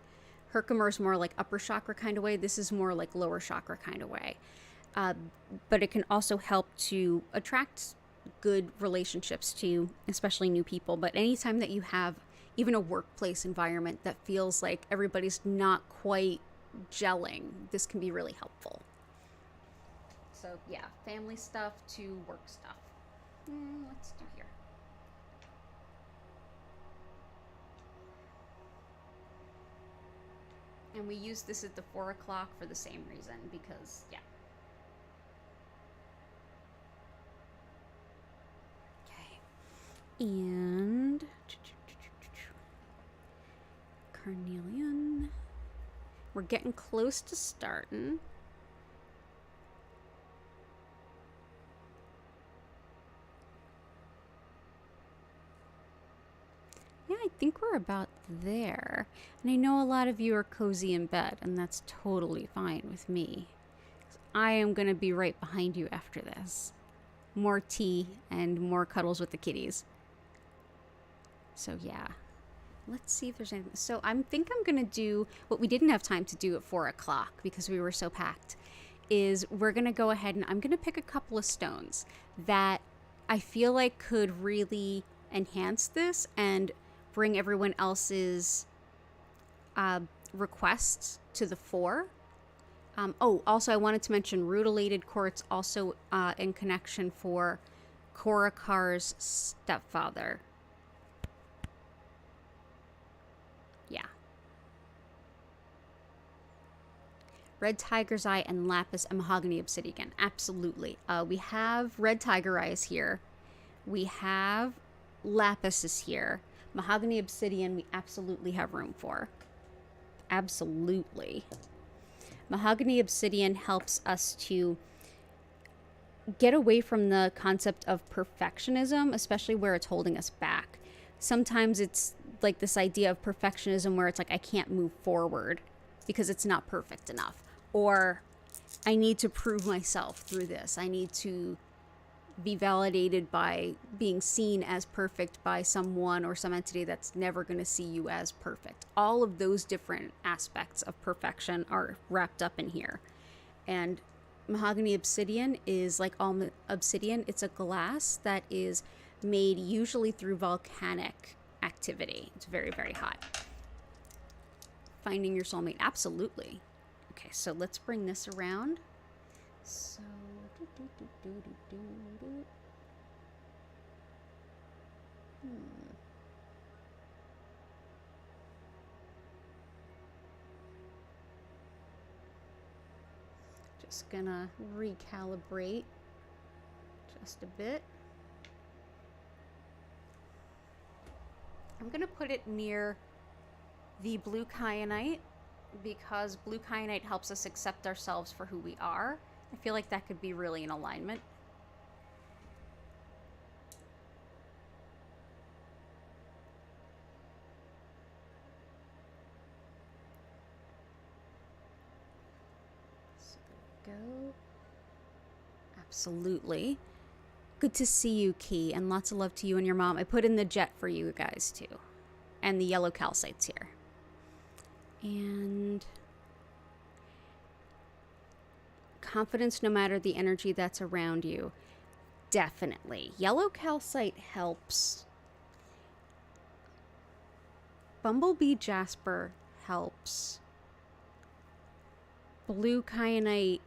Herkimer is more like upper chakra kind of way. This is more like lower chakra kind of way. But it can also help to attract good relationships to especially new people. But anytime that you have even a workplace environment that feels like everybody's not quite gelling, this can be really helpful. So yeah, family stuff to work stuff. Let's do here. And we use this at the 4 o'clock for the same reason, because yeah. Okay. And Carnelian. We're getting close to starting. Yeah, I think we're about there. And I know a lot of you are cozy in bed, and that's totally fine with me. I am going to be right behind you after this. More tea and more cuddles with the kitties. So yeah, let's see if there's anything. So I think I'm going to do what we didn't have time to do at 4 o'clock because we were so packed, is we're going to go ahead and I'm going to pick a couple of stones that I feel like could really enhance this and bring everyone else's requests to the fore. Also, I wanted to mention rutilated quartz, also in connection for Korakar's stepfather. Yeah. Red tiger's eye and lapis and mahogany obsidian. Absolutely. We have red tiger eyes here. We have lapis is here. Mahogany obsidian we absolutely have room for. Absolutely. Mahogany obsidian helps us to get away from the concept of perfectionism, especially where it's holding us back. Sometimes it's like this idea of perfectionism where it's like I can't move forward because it's not perfect enough, or I need to prove myself through this. I need to be validated by being seen as perfect by someone or some entity that's never going to see you as perfect. All of those different aspects of perfection are wrapped up in here. And mahogany obsidian is like all obsidian. It's a glass that is made usually through volcanic activity. It's very, very hot. Finding your soulmate. Absolutely. Okay, so let's bring this around. So just gonna recalibrate just a bit. I'm gonna put it near the blue kyanite because blue kyanite helps us accept ourselves for who we are. I feel like that could be really in alignment. So there we go. Absolutely. Good to see you, Key, and lots of love to you and your mom. I put in the jet for you guys too, and the yellow calcites here. And confidence no matter the energy that's around you. Definitely. Yellow calcite helps. Bumblebee Jasper helps. Blue kyanite,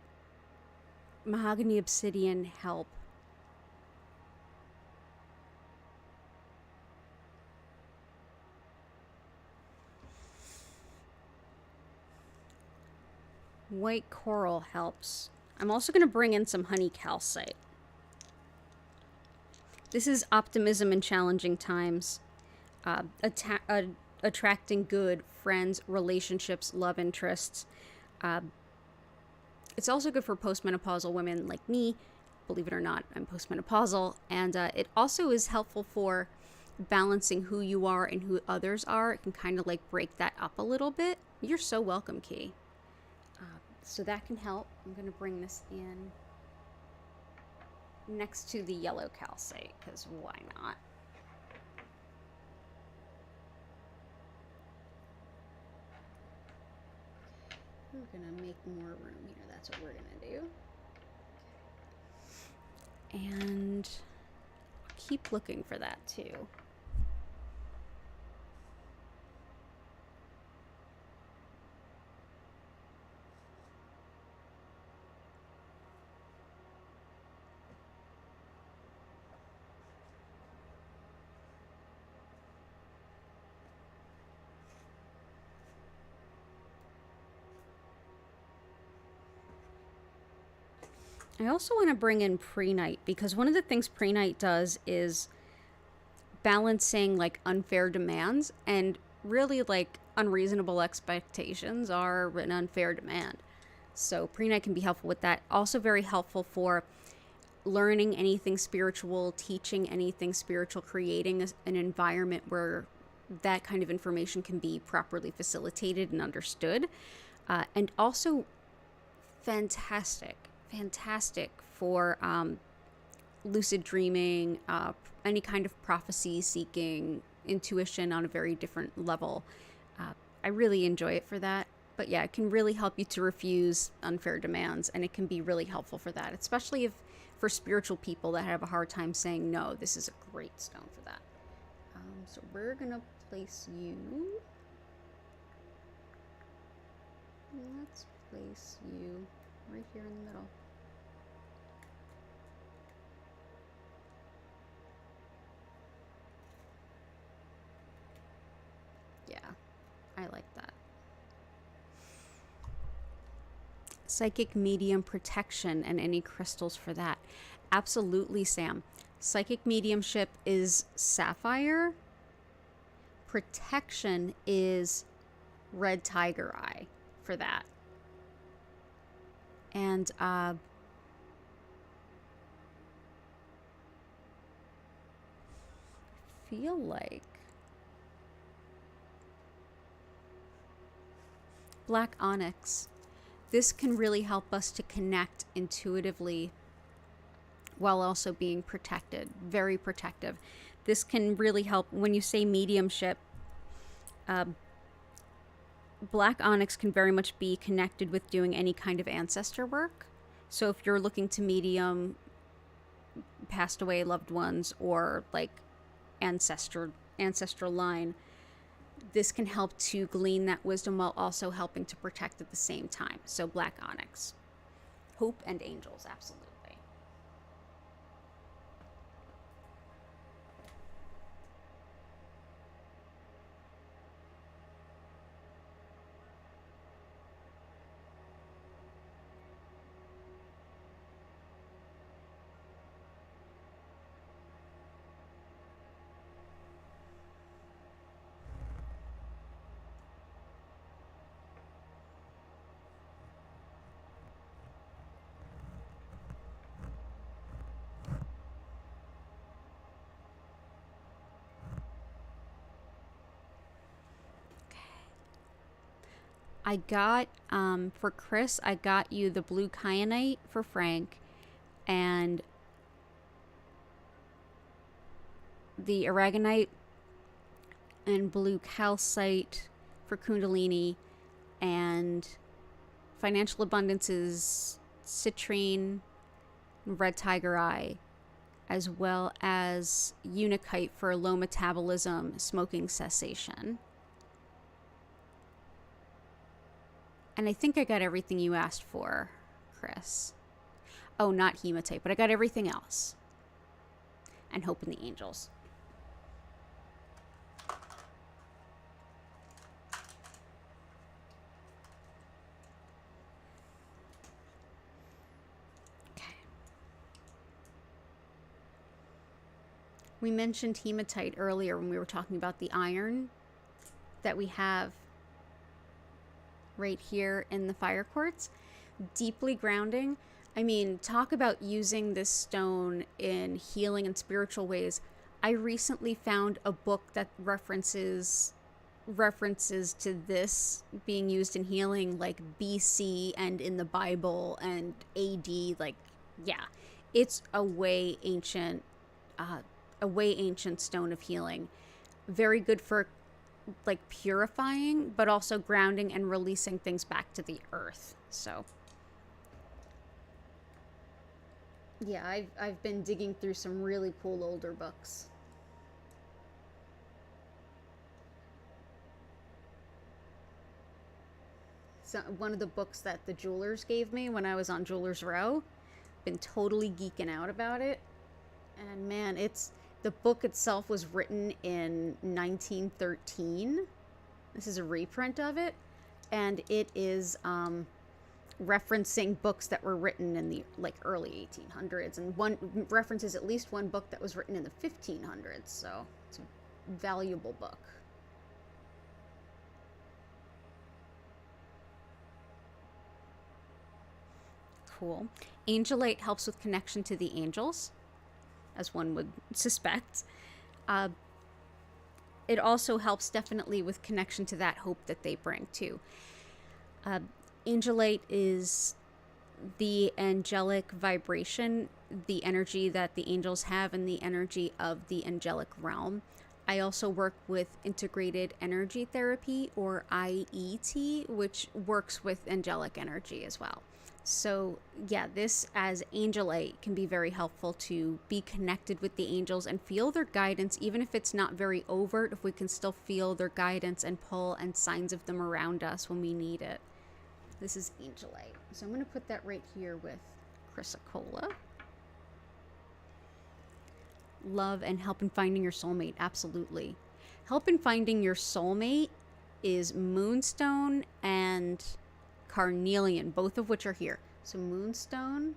mahogany obsidian help. White coral helps. I'm also going to bring in some honey calcite. This is optimism in challenging times. Attracting good friends, relationships, love interests. It's also good for postmenopausal women like me. Believe it or not, I'm postmenopausal. And it also is helpful for balancing who you are and who others are. It can kind of like break that up a little bit. You're so welcome, Key. So that can help. I'm going to bring this in next to the yellow calcite, because why not? We're going to make more room here. That's what we're going to do. And keep looking for that too. I also want to bring in Prehnite, because one of the things Prehnite does is balancing like unfair demands, and really like unreasonable expectations are an unfair demand. So Prehnite can be helpful with that. Also very helpful for learning anything spiritual, teaching anything spiritual, creating an environment where that kind of information can be properly facilitated and understood. And also fantastic for lucid dreaming, any kind of prophecy seeking, intuition on a very different level. I really enjoy it for that. But yeah, it can really help you to refuse unfair demands, and it can be really helpful for that, especially if for spiritual people that have a hard time saying no. This is a great stone for that. So we're gonna place you. Let's place you right here in the middle. Yeah, I like that. Psychic medium protection and any crystals for that. Absolutely, Sam. Psychic mediumship is sapphire. Protection is red tiger eye for that. And feel like black onyx. This can really help us to connect intuitively while also being protected, very protective. This can really help when you say mediumship. Black onyx can very much be connected with doing any kind of ancestor work. So if you're looking to medium passed away loved ones or like ancestral line, this can help to glean that wisdom while also helping to protect at the same time. So black onyx. Hope and angels, absolutely. I got, for Chris, I got you the blue kyanite for Frank, and the aragonite and blue calcite for Kundalini, and financial abundance is citrine, red tiger eye, as well as Unikite for low metabolism, smoking cessation. And I think I got everything you asked for, Chris. Oh, not hematite, but I got everything else. And hope in the angels. Okay. We mentioned hematite earlier when we were talking about the iron that we have right here in the fire quartz. Deeply grounding. I mean, talk about using this stone in healing and spiritual ways. I recently found a book that references to this being used in healing, like BC and in the Bible and AD. Like, yeah, it's a way ancient stone of healing. Very good for like purifying, but also grounding and releasing things back to the earth. So yeah, I've been digging through some really cool older books. So one of the books that the jewelers gave me when I was on Jewelers Row, been totally geeking out about it. And man, the book itself was written in 1913. This is a reprint of it, and it is referencing books that were written in the like early 1800s, and one references at least one book that was written in the 1500s. So it's a valuable book. Cool. Angelite helps with connection to the angels, as one would suspect. It also helps definitely with connection to that hope that they bring too. Angelite is the angelic vibration, the energy that the angels have, and the energy of the angelic realm. I also work with integrated energy therapy, or IET, which works with angelic energy as well. So yeah, this as Angelite can be very helpful to be connected with the angels and feel their guidance, even if it's not very overt, if we can still feel their guidance and pull and signs of them around us when we need it. This is Angelite. So I'm going to put that right here with Chrysocola. Love and help in finding your soulmate. Absolutely. Help in finding your soulmate is Moonstone and Carnelian, both of which are here. So Moonstone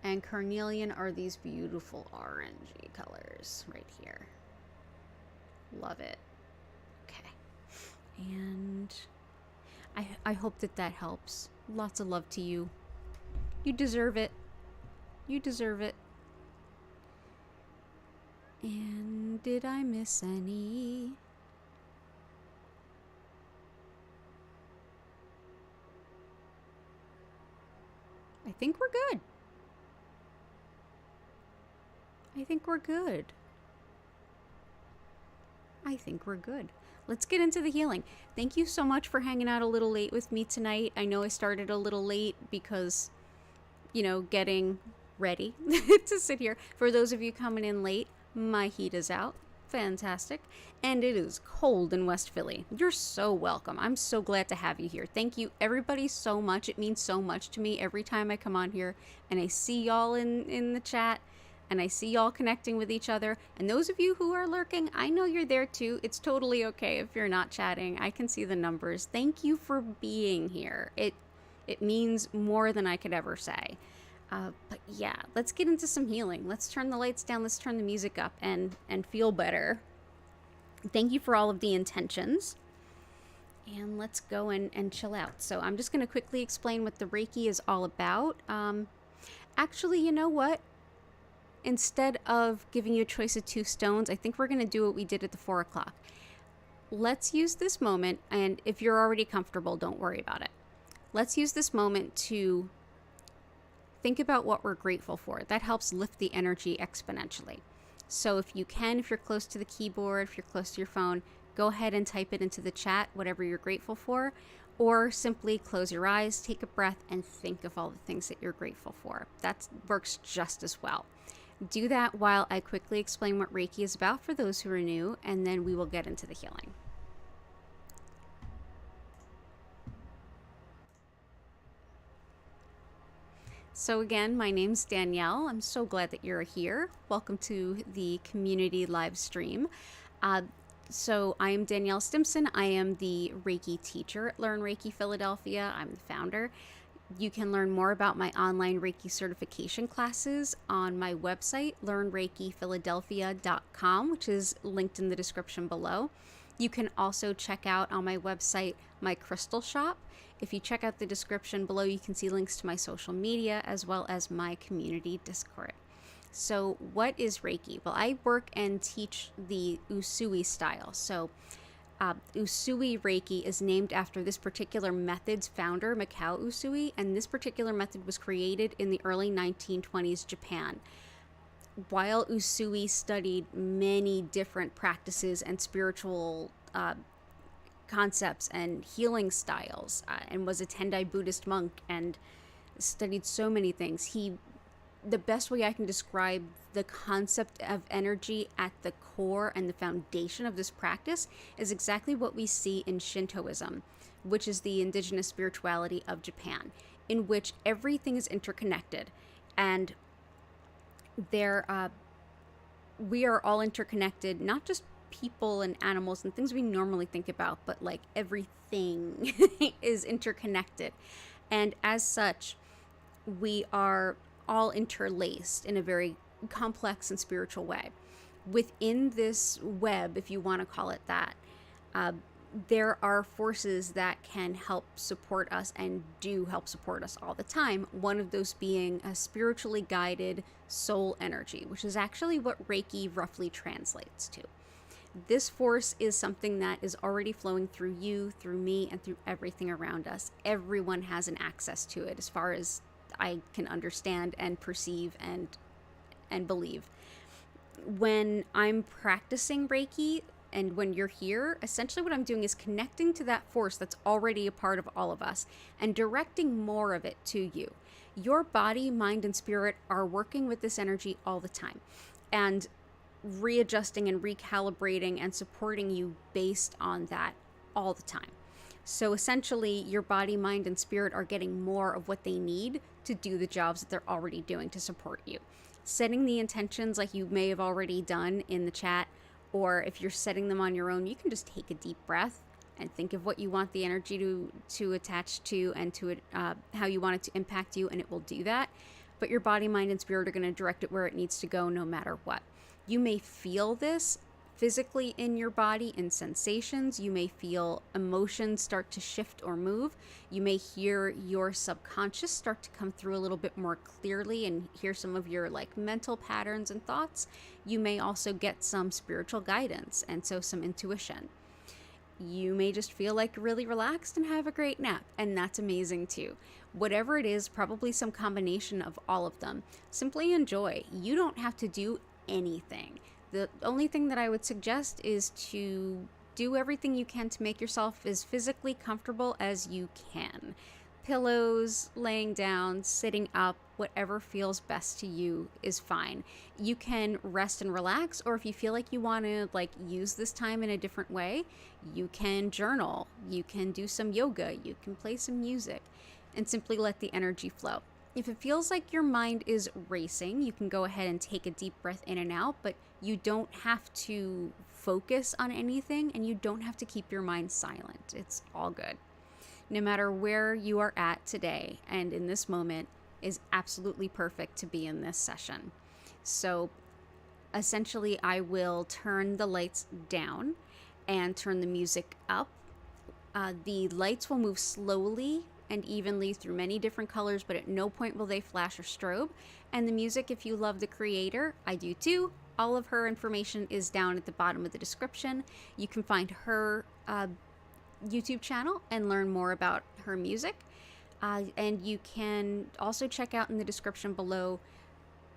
and Carnelian are these beautiful orangey colors right here. Love it. Okay. And I hope that helps. Lots of love to you. You deserve it. You deserve it. And did I miss any? I think we're good. I think we're good. I think we're good. Let's get into the healing. Thank you so much for hanging out a little late with me tonight. I know I started a little late because, getting ready to sit here. For those of you coming in late, my heat is out. Fantastic. And it is cold in West Philly. You're so welcome. I'm so glad to have you here. Thank you everybody so much. It means so much to me every time I come on here and I see y'all in the chat and I see y'all connecting with each other. And those of you who are lurking, I know you're there too. It's totally okay if you're not chatting. I can see the numbers. Thank you for being here. It means more than I could ever say. But yeah, let's get into some healing. Let's turn the lights down. Let's turn the music up and feel better. Thank you for all of the intentions. And let's go and chill out. So I'm just going to quickly explain what the Reiki is all about. Actually, you know what? Instead of giving you a choice of 2 stones, I think we're going to do what we did at the 4 o'clock. Let's use this moment, and if you're already comfortable, don't worry about it. Let's use this moment to think about what we're grateful for. That helps lift the energy exponentially. So if you can, if you're close to the keyboard, if you're close to your phone, go ahead and type it into the chat, whatever you're grateful for, or simply close your eyes, take a breath, and think of all the things that you're grateful for. That works just as well. Do that while I quickly explain what Reiki is about for those who are new, and then we will get into the healing. So again, my name's Danielle. I'm so glad that you're here. Welcome to the community live stream. So I am Danielle Stimpson. I am the Reiki teacher at Learn Reiki Philadelphia. I'm the founder. You can learn more about my online Reiki certification classes on my website, learnreikiphiladelphia.com, which is linked in the description below. You can also check out on my website my crystal shop. If you check out the description below, you can see links to my social media as well as my community Discord. So what is Reiki? Well, I work and teach the Usui style. So Usui Reiki is named after this particular method's founder, Mikao Usui, and this particular method was created in the early 1920s Japan. While Usui studied many different practices and spiritual concepts and healing styles, and was a Tendai Buddhist monk and studied so many things, the best way I can describe the concept of energy at the core and the foundation of this practice is exactly what we see in Shintoism, which is the indigenous spirituality of Japan, in which everything is interconnected, and we are all interconnected, not just people and animals and things we normally think about, but like everything is interconnected. And as such, we are all interlaced in a very complex and spiritual way. Within this web, if you want to call it that, there are forces that can help support us and do help support us all the time. One of those being a spiritually guided soul energy, which is actually what Reiki roughly translates to. This force is something that is already flowing through you, through me, and through everything around us. Everyone has an access to it as far as I can understand and perceive and believe. When I'm practicing Reiki and when you're here, essentially what I'm doing is connecting to that force that's already a part of all of us and directing more of it to you. Your body, mind, and spirit are working with this energy all the time and readjusting and recalibrating and supporting you based on that all the time. So essentially, your body, mind, and spirit are getting more of what they need to do the jobs that they're already doing to support you. Setting the intentions like you may have already done in the chat, or if you're setting them on your own, you can just take a deep breath and think of what you want the energy to attach to and to it, how you want it to impact you, and it will do that. But your body, mind, and spirit are going to direct it where it needs to go no matter what. You may feel this physically in your body in sensations. You may feel emotions start to shift or move. You may hear your subconscious start to come through a little bit more clearly and hear some of your like mental patterns and thoughts. You may also get some spiritual guidance and so some intuition. You may just feel like really relaxed and have a great nap, and that's amazing too. Whatever it is, probably some combination of all of them. Simply enjoy. You don't have to do anything. The only thing that I would suggest is to do everything you can to make yourself as physically comfortable as you can. Pillows, laying down, sitting up, whatever feels best to you is fine. You can rest and relax, or if you feel like you want to use this time in a different way, you can journal, you can do some yoga, you can play some music, and simply let the energy flow. If it feels like your mind is racing, you can go ahead and take a deep breath in and out, but you don't have to focus on anything and you don't have to keep your mind silent. It's all good. No matter where you are at today and in this moment is absolutely perfect to be in this session. So essentially, I will turn the lights down and turn the music up. The lights will move slowly and evenly through many different colors, but at no point will they flash or strobe. And the music, if you love the creator, I do too. All of her information is down at the bottom of the description. You can find her YouTube channel and learn more about her music. And you can also check out in the description below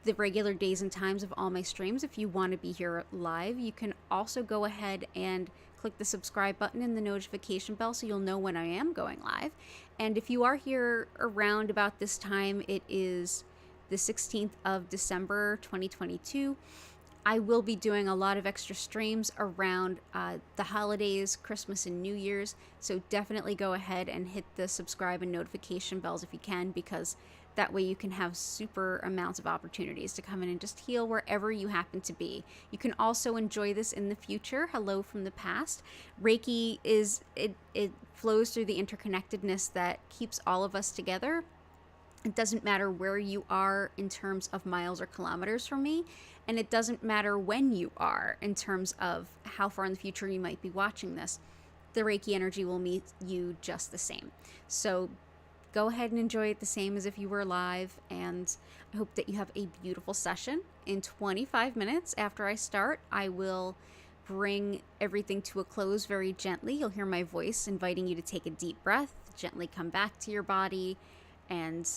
the regular days and times of all my streams if you want to be here live. You can also go ahead and click the subscribe button and the notification bell so you'll know when I am going live. And if you are here around about this time, it is the 16th of December 2022. I will be doing a lot of extra streams around the holidays, Christmas and New Year's. So definitely go ahead and hit the subscribe and notification bells if you can, because that way you can have super amounts of opportunities to come in and just heal wherever you happen to be. You can also enjoy this in the future. Hello from the past. Reiki it flows through the interconnectedness that keeps all of us together. It doesn't matter where you are in terms of miles or kilometers from me, and it doesn't matter when you are in terms of how far in the future you might be watching this. The Reiki energy will meet you just the same. So go ahead and enjoy it the same as if you were live, and I hope that you have a beautiful session. In 25 minutes after I start, I will bring everything to a close very gently. You'll hear my voice inviting you to take a deep breath, gently come back to your body, and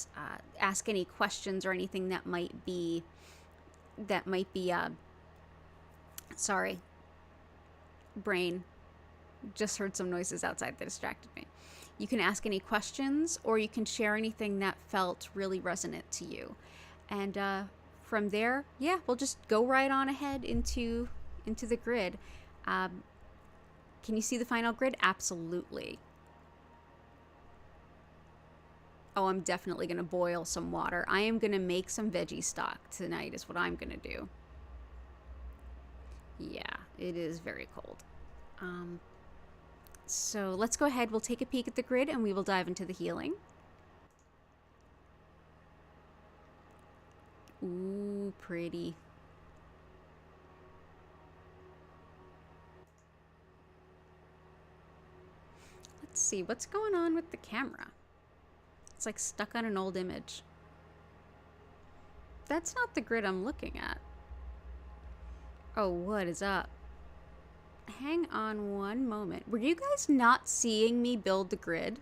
ask any questions or anything that might be sorry, brain just heard some noises outside that distracted me. You can ask any questions, or you can share anything that felt really resonant to you, and from there, yeah, we'll just go right on ahead into the grid. Can you see the final grid? Absolutely. Oh, I'm definitely going to boil some water. I am going to make some veggie stock tonight is what I'm going to do. Yeah, it is very cold. So let's go ahead. We'll take a peek at the grid and we will dive into the healing. Ooh, pretty. Let's see, what's going on with the camera? It's like stuck on an old image. That's not the grid I'm looking at. Oh, what is up? Hang on one moment. Were you guys not seeing me build the grid?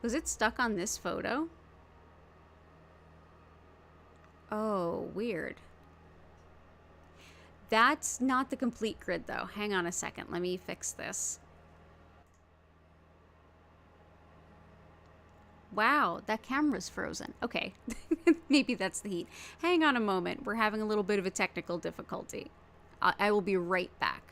Was it stuck on this photo? Oh, weird. That's not the complete grid though. Hang on a second. Let me fix this. Wow, that camera's frozen. Okay, maybe that's the heat. Hang on a moment. We're having a little bit of a technical difficulty. I will be right back.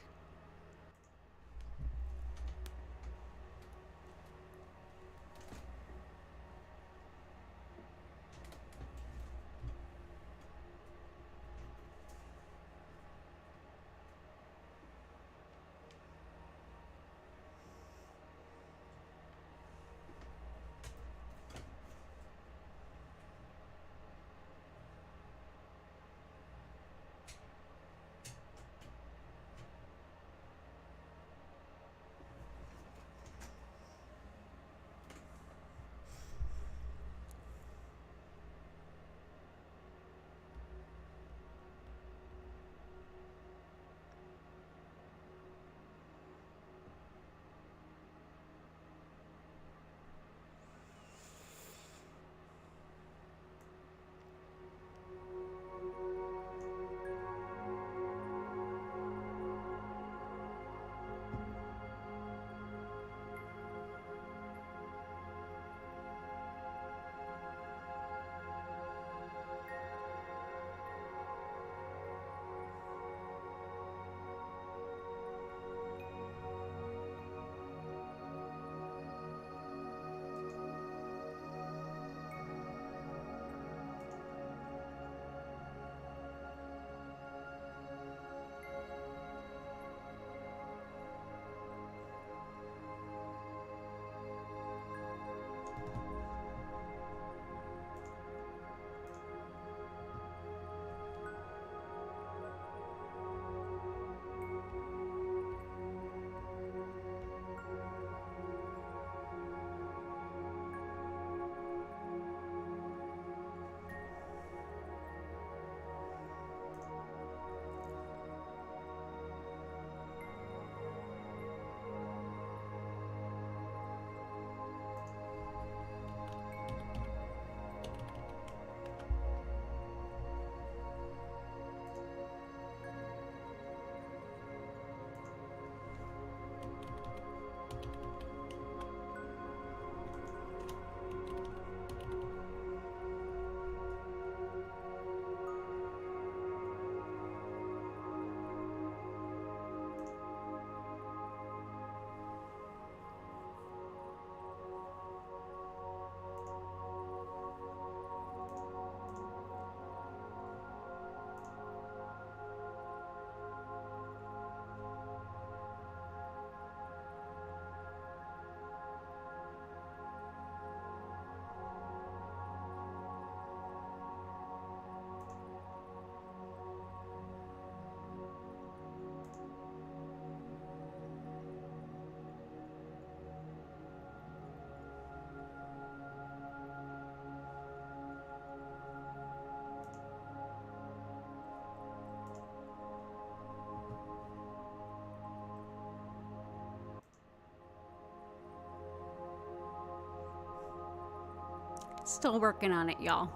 Still working on it, y'all.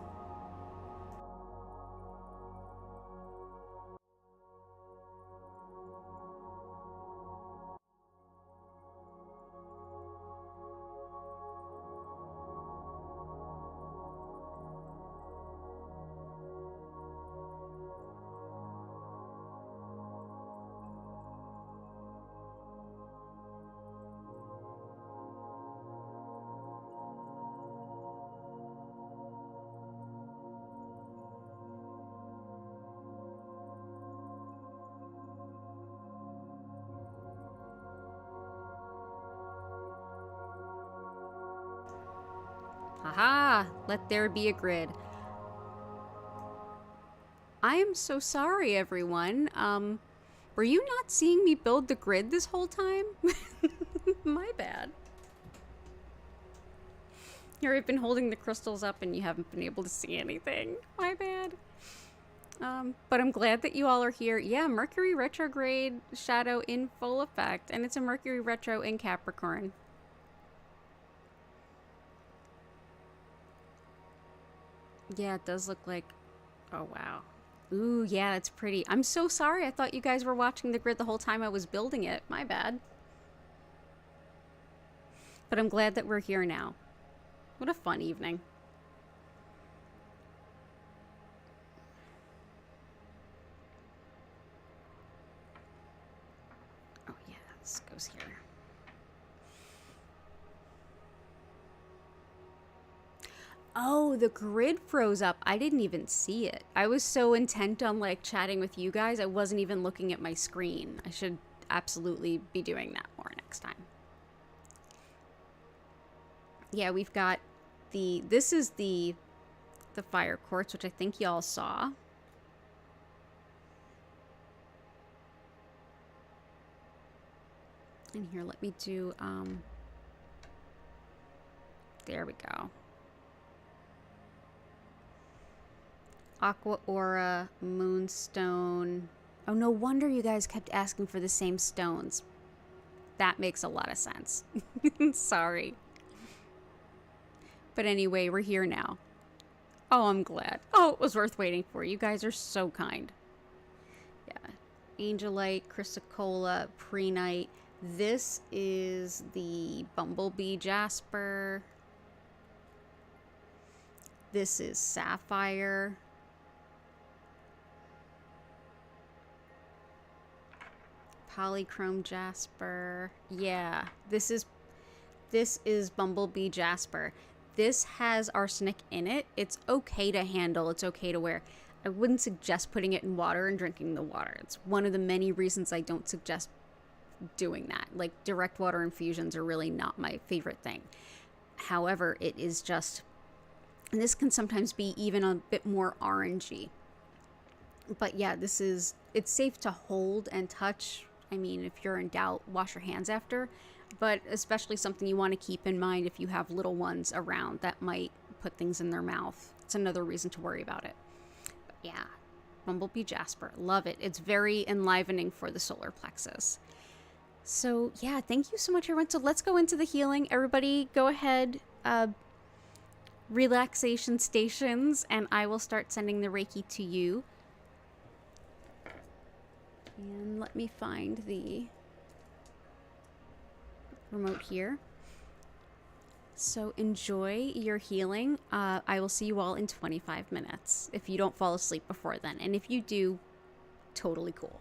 Haha, let there be a grid. I am so sorry, everyone. Were you not seeing me build the grid this whole time? My bad. Here I've been holding the crystals up and you haven't been able to see anything. My bad. But I'm glad that you all are here. Yeah, Mercury retrograde shadow in full effect, and it's a Mercury retro in Capricorn. Yeah, it does look like... Oh, wow. Ooh, yeah, it's pretty. I'm so sorry. I thought you guys were watching the grid the whole time I was building it. My bad. But I'm glad that we're here now. What a fun evening. Oh, yeah, this goes here. Oh, the grid froze up. I didn't even see it. I was so intent on like chatting with you guys, I wasn't even looking at my screen. I should absolutely be doing that more next time. Yeah, we've got this is the fire quartz, which I think y'all saw. And here, let me do there we go. Aqua Aura, Moonstone. Oh, no wonder you guys kept asking for the same stones. That makes a lot of sense. Sorry. But anyway, we're here now. Oh, I'm glad. Oh, it was worth waiting for. You guys are so kind. Yeah. Angelite, Chrysoprase, Prehnite. This is the Bumblebee Jasper. This is Sapphire. Polychrome Jasper. Yeah, this is Bumblebee Jasper. This has arsenic in it. It's okay to handle. It's okay to wear. I wouldn't suggest putting it in water and drinking the water. It's one of the many reasons I don't suggest doing that. Like, direct water infusions are really not my favorite thing. However, it is just, and this can sometimes be even a bit more orangey. But yeah, it's safe to hold and touch. I mean, if you're in doubt, wash your hands after. But especially something you want to keep in mind if you have little ones around that might put things in their mouth. It's another reason to worry about it. But yeah, Bumblebee Jasper. Love it. It's very enlivening for the solar plexus. So yeah, thank you so much, everyone. So let's go into the healing. Everybody go ahead, relaxation stations, and I will start sending the Reiki to you. And let me find the remote here. So enjoy your healing. I will see you all in 25 minutes if you don't fall asleep before then. And if you do, totally cool.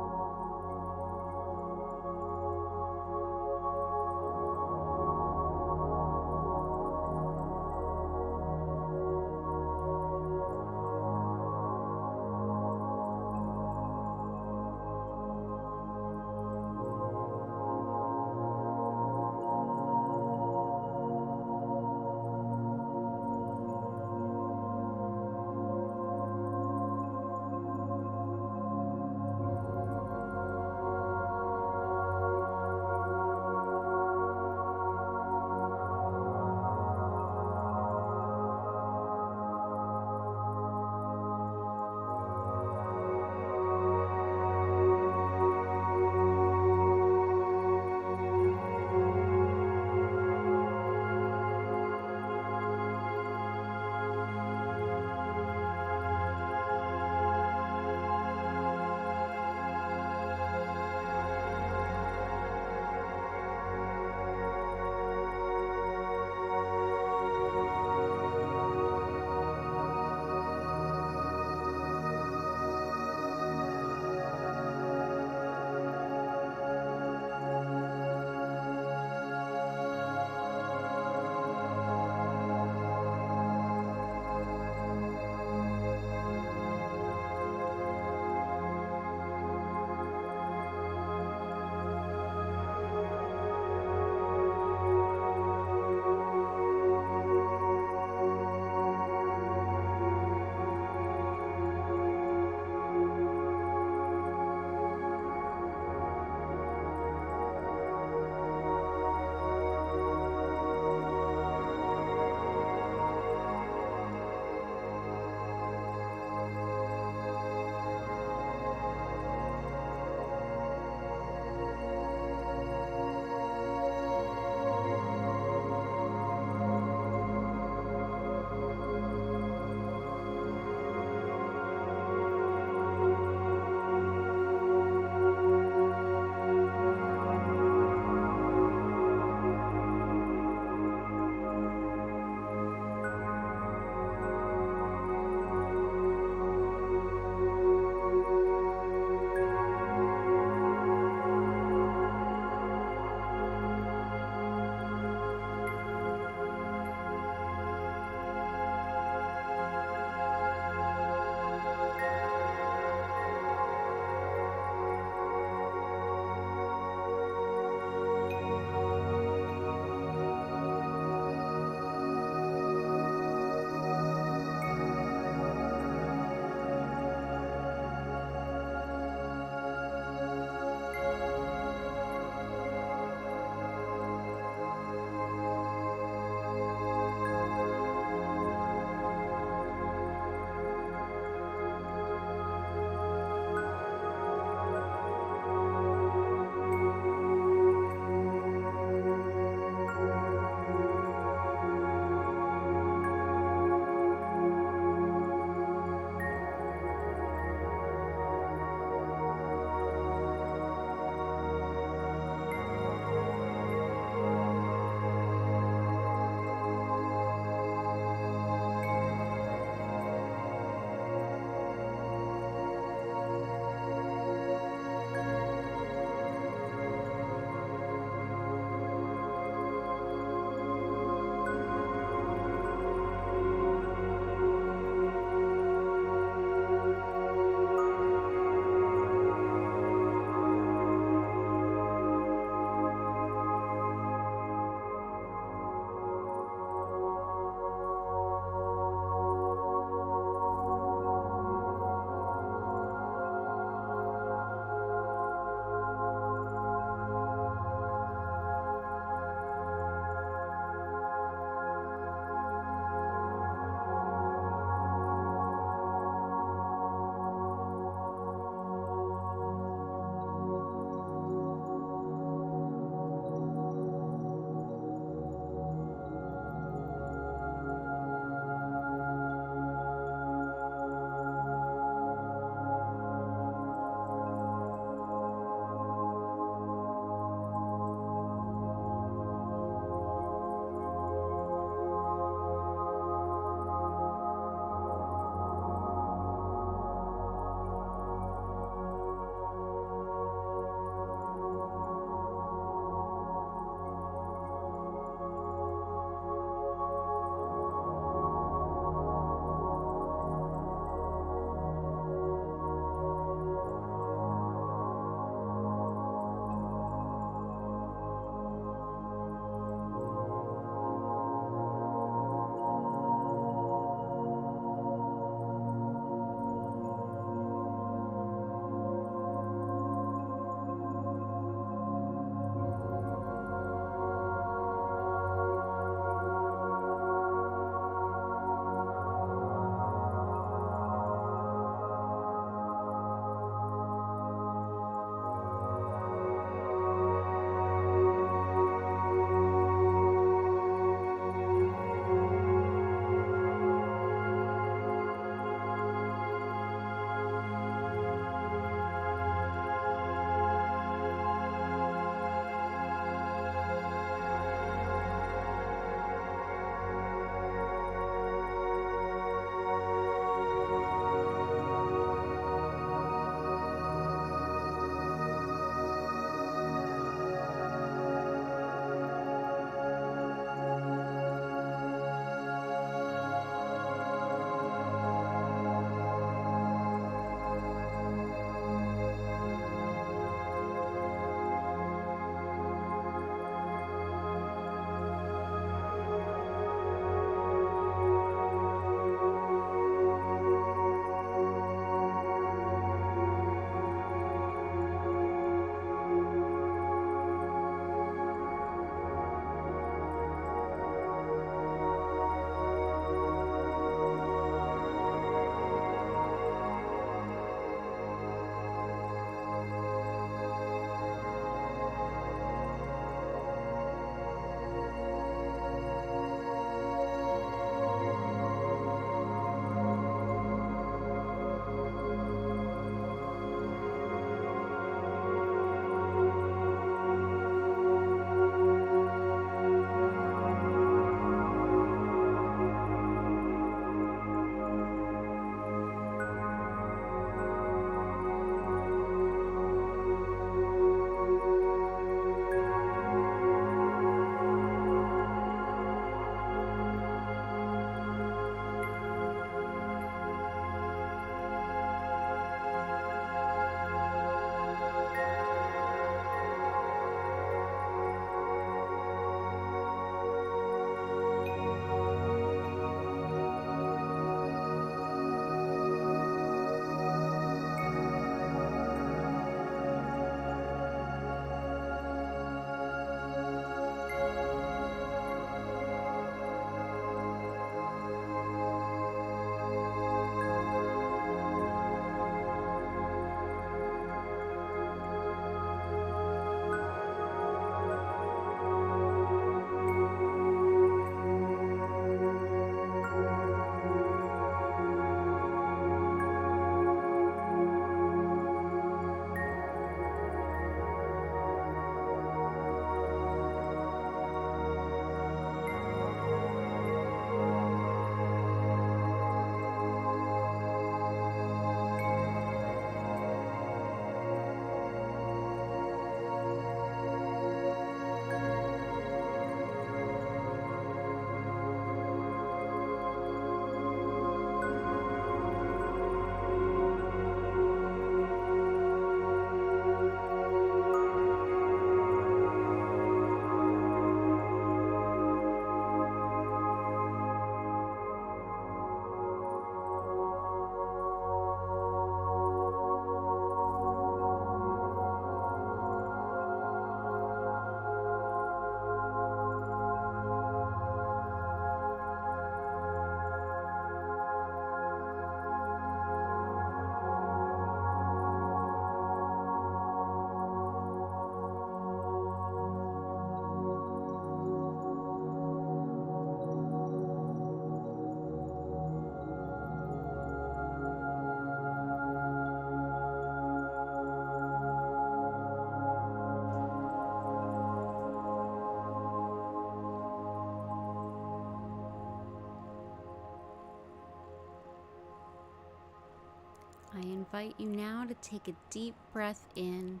invite you now to take a deep breath in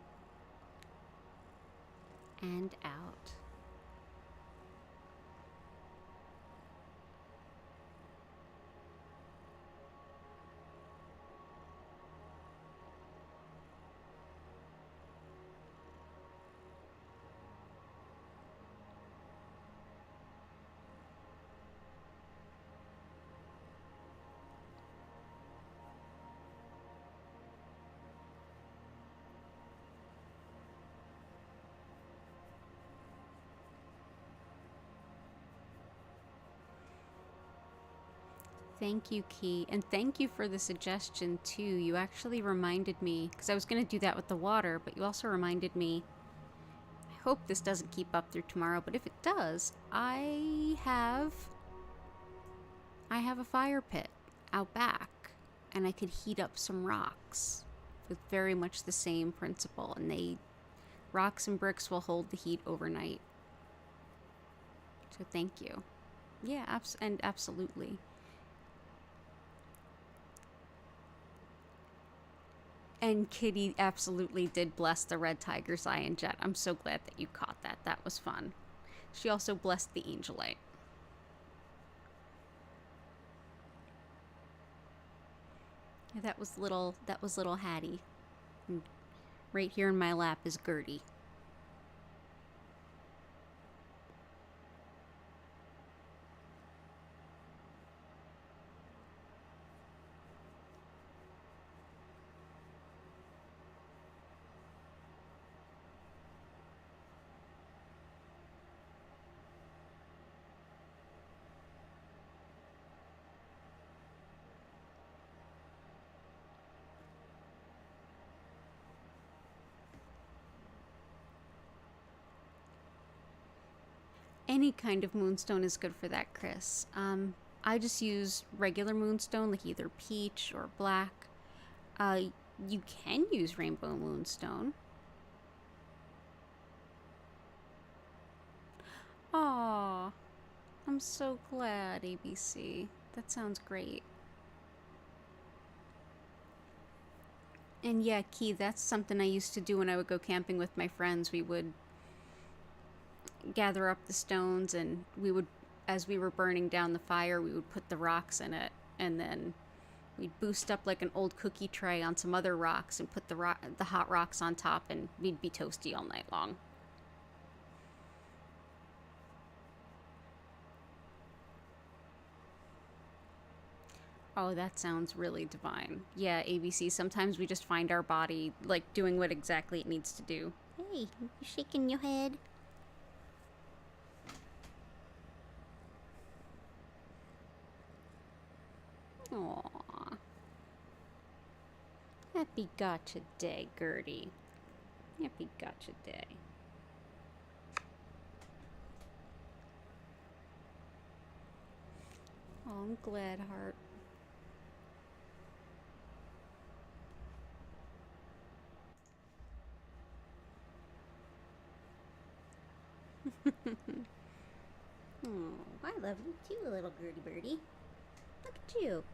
and out. Thank you, Key. And thank you for the suggestion, too. You actually reminded me, because I was going to do that with the water, but you also reminded me, I hope this doesn't keep up through tomorrow, but if it does, I have a fire pit out back, and I could heat up some rocks with very much the same principle, and rocks and bricks will hold the heat overnight. So thank you. Yeah, absolutely. And Kitty absolutely did bless the red tiger's eye and jet. I'm so glad that you caught that. That was fun. She also blessed the Angelite. Yeah, that was little Hattie. And right here in my lap is Gertie. Any kind of moonstone is good for that, Chris. I just use regular moonstone, like either peach or black. You can use rainbow moonstone. Aw, I'm so glad, ABC. That sounds great. And yeah, Key, that's something I used to do when I would go camping with my friends. We would gather up the stones, and as we were burning down the fire, we would put the rocks in it, and then we'd boost up like an old cookie tray on some other rocks and put the hot rocks on top, and we'd be toasty all night long. Oh, that sounds really divine. Yeah, ABC, sometimes we just find our body like doing what exactly it needs to do. Hey, you shaking your head? Aww. Happy gotcha day, Gertie. Happy gotcha day. Oh, I'm glad, Heart. Oh, I love you too, little Gertie birdie. Look at you.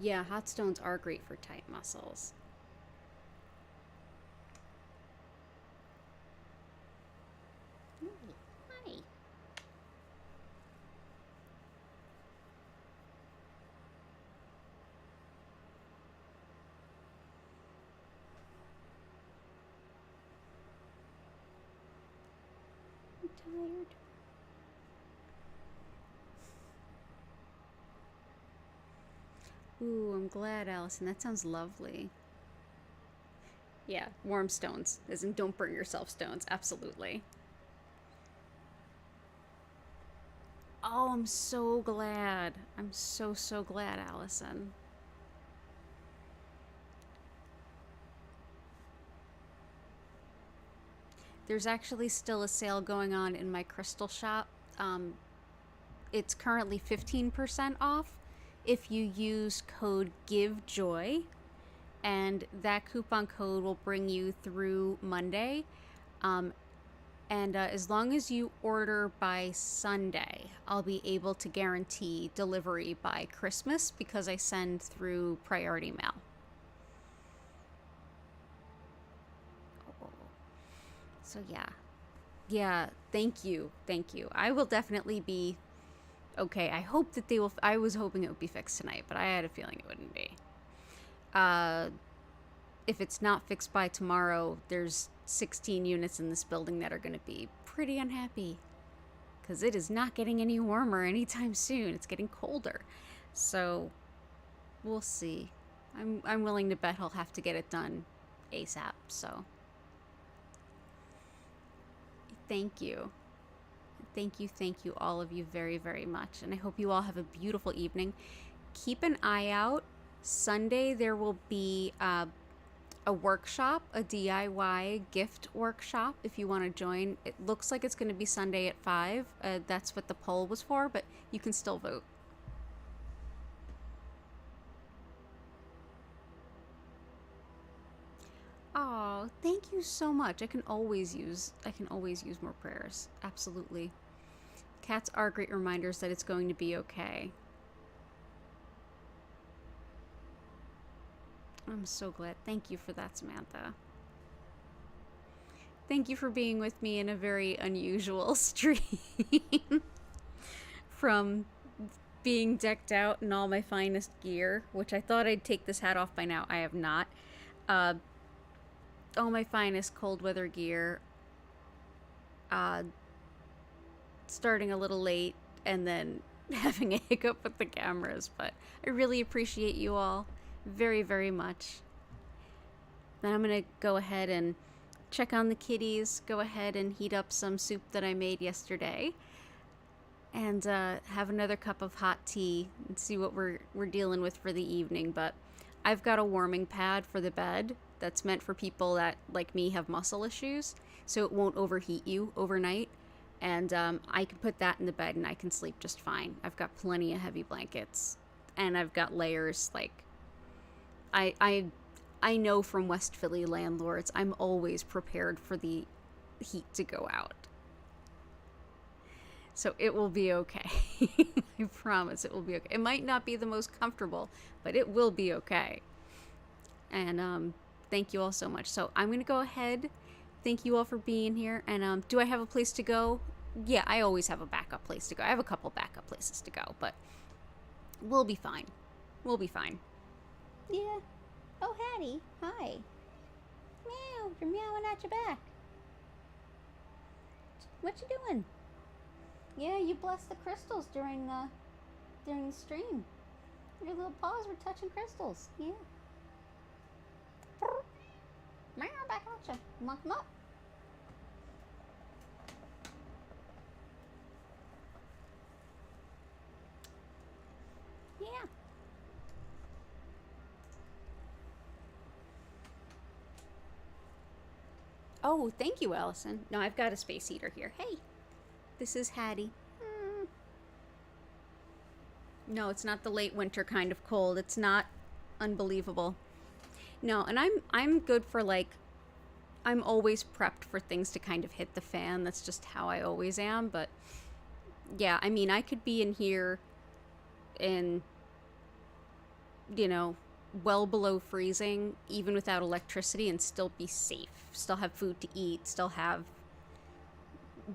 Yeah, hot stones are great for tight muscles. Hi. I'm tired. Ooh, I'm glad, Allison. That sounds lovely. Yeah, warm stones, as in don't burn yourself stones. Absolutely. Oh, I'm so glad. I'm so glad, Allison. There's actually still a sale going on in my crystal shop. It's currently 15% off if you use code GIVEJOY, and that coupon code will bring you through Monday. And as long as you order by Sunday, I'll be able to guarantee delivery by Christmas because I send through priority mail. So yeah. Yeah, thank you. Thank you. I will definitely be okay. I hope that they will. I was hoping it would be fixed tonight, but I had a feeling it wouldn't be. If it's not fixed by tomorrow, there's 16 units in this building that are going to be pretty unhappy because it is not getting any warmer anytime soon. It's getting colder. So we'll see. I'm willing to bet he'll have to get it done ASAP. So thank you. Thank you, all of you, very, very much. And I hope you all have a beautiful evening. Keep an eye out. Sunday, there will be a workshop, a DIY gift workshop, if you want to join. It looks like it's going to be Sunday at 5. That's what the poll was for, but you can still vote. Oh, thank you so much. I can always use more prayers. Absolutely. Cats are great reminders that it's going to be okay. I'm so glad. Thank you for that, Samantha. Thank you for being with me in a very unusual stream. From being decked out in all my finest gear, which I thought I'd take this hat off by now. I have not. All my finest cold weather gear. Starting a little late and then having a hiccup with the cameras, but I really appreciate you all very, very much. Then I'm gonna go ahead and check on the kitties, go ahead and heat up some soup that I made yesterday, and have another cup of hot tea and see what we're dealing with for the evening. But I've got a warming pad for the bed that's meant for people that, like me, have muscle issues, so it won't overheat you overnight. And I can put that in the bed and I can sleep just fine. I've got plenty of heavy blankets, and I've got layers. Like, I know from West Philly landlords, I'm always prepared for the heat to go out. So it will be okay. I promise it will be okay. It might not be the most comfortable, but it will be okay. And thank you all so much. So I'm going to go ahead. Thank you all for being here. And do I have a place to go? Yeah, I always have a backup place to go. I have a couple backup places to go, but we'll be fine. We'll be fine. Yeah. Oh, Hattie. Hi. Meow. You're meowing at your back. What you doing? Yeah, you blessed the crystals during the stream. Your little paws were touching crystals. Yeah. Meow, back at you. Come up. Yeah. Oh, thank you, Allison. No, I've got a space heater here. Hey, this is Hattie. No, it's not the late winter kind of cold. It's not unbelievable. No, and I'm good for, like, I'm always prepped for things to kind of hit the fan. That's just how I always am. But yeah, I mean, I could be in here in, well below freezing, even without electricity, and still be safe. Still have food to eat,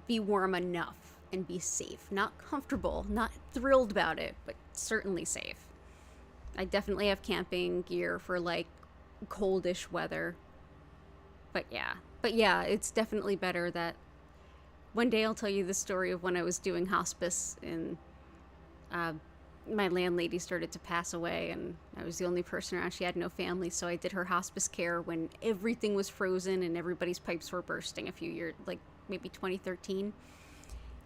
be warm enough and be safe. Not comfortable, not thrilled about it, but certainly safe. I definitely have camping gear for, like, coldish weather. But yeah, it's definitely better that one day I'll tell you the story of when I was doing hospice and my landlady started to pass away and I was the only person around. She had no family, so I did her hospice care when everything was frozen and everybody's pipes were bursting a few years, like maybe 2013.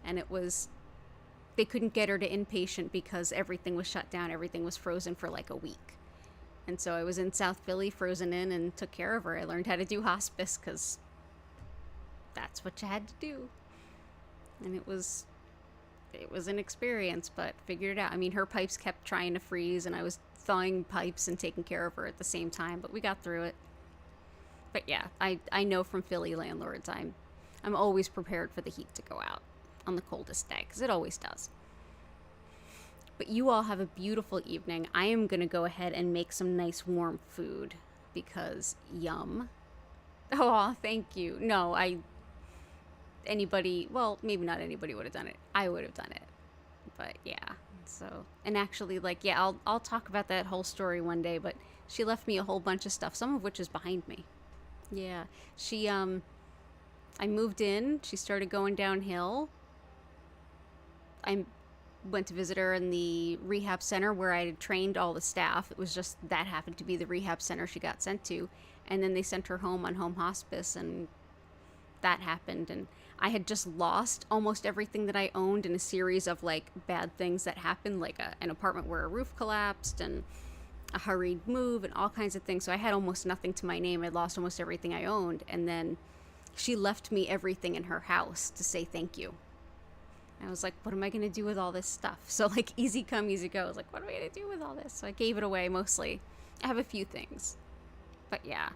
And they couldn't get her to inpatient because everything was shut down. Everything was frozen for like a week. And so I was in South Philly, frozen in, and took care of her. I learned how to do hospice because that's what you had to do. And it was an experience, but figured it out. I mean, her pipes kept trying to freeze, and I was thawing pipes and taking care of her at the same time, but we got through it. But yeah, I know from Philly landlords, I'm always prepared for the heat to go out on the coldest day, because it always does. But you all have a beautiful evening. I am going to go ahead and make some nice warm food, because yum. Oh, thank you. No, anybody, well, maybe not anybody would have done it. I would have done it. But yeah. So, and actually, like, yeah, I'll talk about that whole story one day, but she left me a whole bunch of stuff, some of which is behind me. Yeah. I moved in, she started going downhill. I went to visit her in the rehab center where I had trained all the staff. It was just that happened to be the rehab center she got sent to. And then they sent her home on home hospice, and that happened. And I had just lost almost everything that I owned in a series of like bad things that happened, like an apartment where a roof collapsed and a hurried move and all kinds of things. So I had almost nothing to my name. I lost almost everything I owned. And then she left me everything in her house to say thank you. I was like, what am I going to do with all this stuff? So like easy come, easy go. I was like, what am I going to do with all this? So I gave it away mostly. I have a few things. But yeah.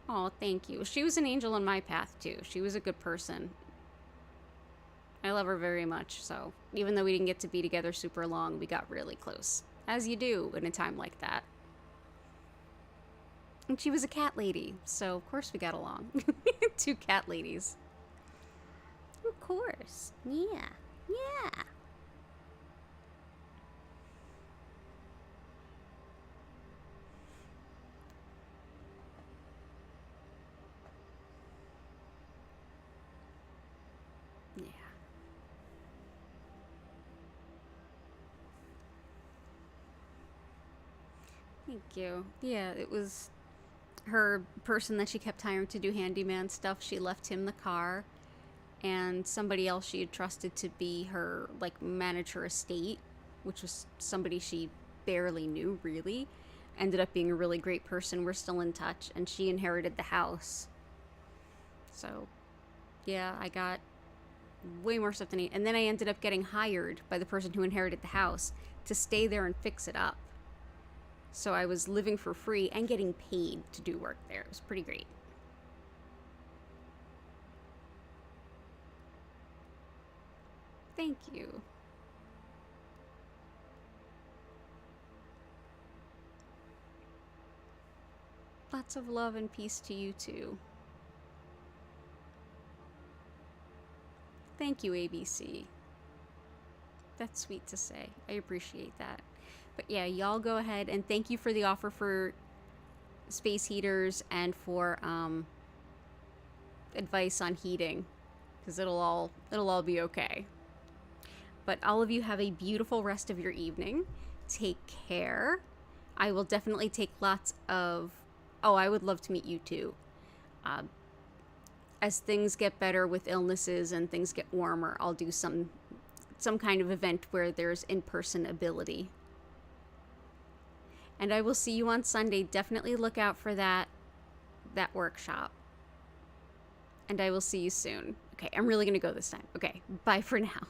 Oh, thank you. She was an angel in my path too. She was a good person. I love her very much. So even though we didn't get to be together super long, we got really close. As you do in a time like that. And she was a cat lady. So of course we got along. 2 cat ladies. Of course. Yeah. Yeah. Yeah. Thank you. Yeah, it was her person that she kept hiring to do handyman stuff. She left him the car, and somebody else she had trusted to be her, like, manage her estate, which was somebody she barely knew, really, ended up being a really great person. We're still in touch, and she inherited the house. So, yeah, I got way more stuff than he. And then I ended up getting hired by the person who inherited the house to stay there and fix it up. So I was living for free and getting paid to do work there. It was pretty great. Thank you. Lots of love and peace to you too. Thank you, ABC. That's sweet to say. I appreciate that. But yeah, y'all go ahead, and thank you for the offer for space heaters and for advice on heating, because it'll all be okay. But all of you have a beautiful rest of your evening. Take care. I will definitely take lots of. Oh, I would love to meet you too. As things get better with illnesses and things get warmer, I'll do some kind of event where there's in-person ability. And I will see you on Sunday. Definitely look out for that workshop. And I will see you soon. Okay, I'm really going to go this time. Okay, bye for now.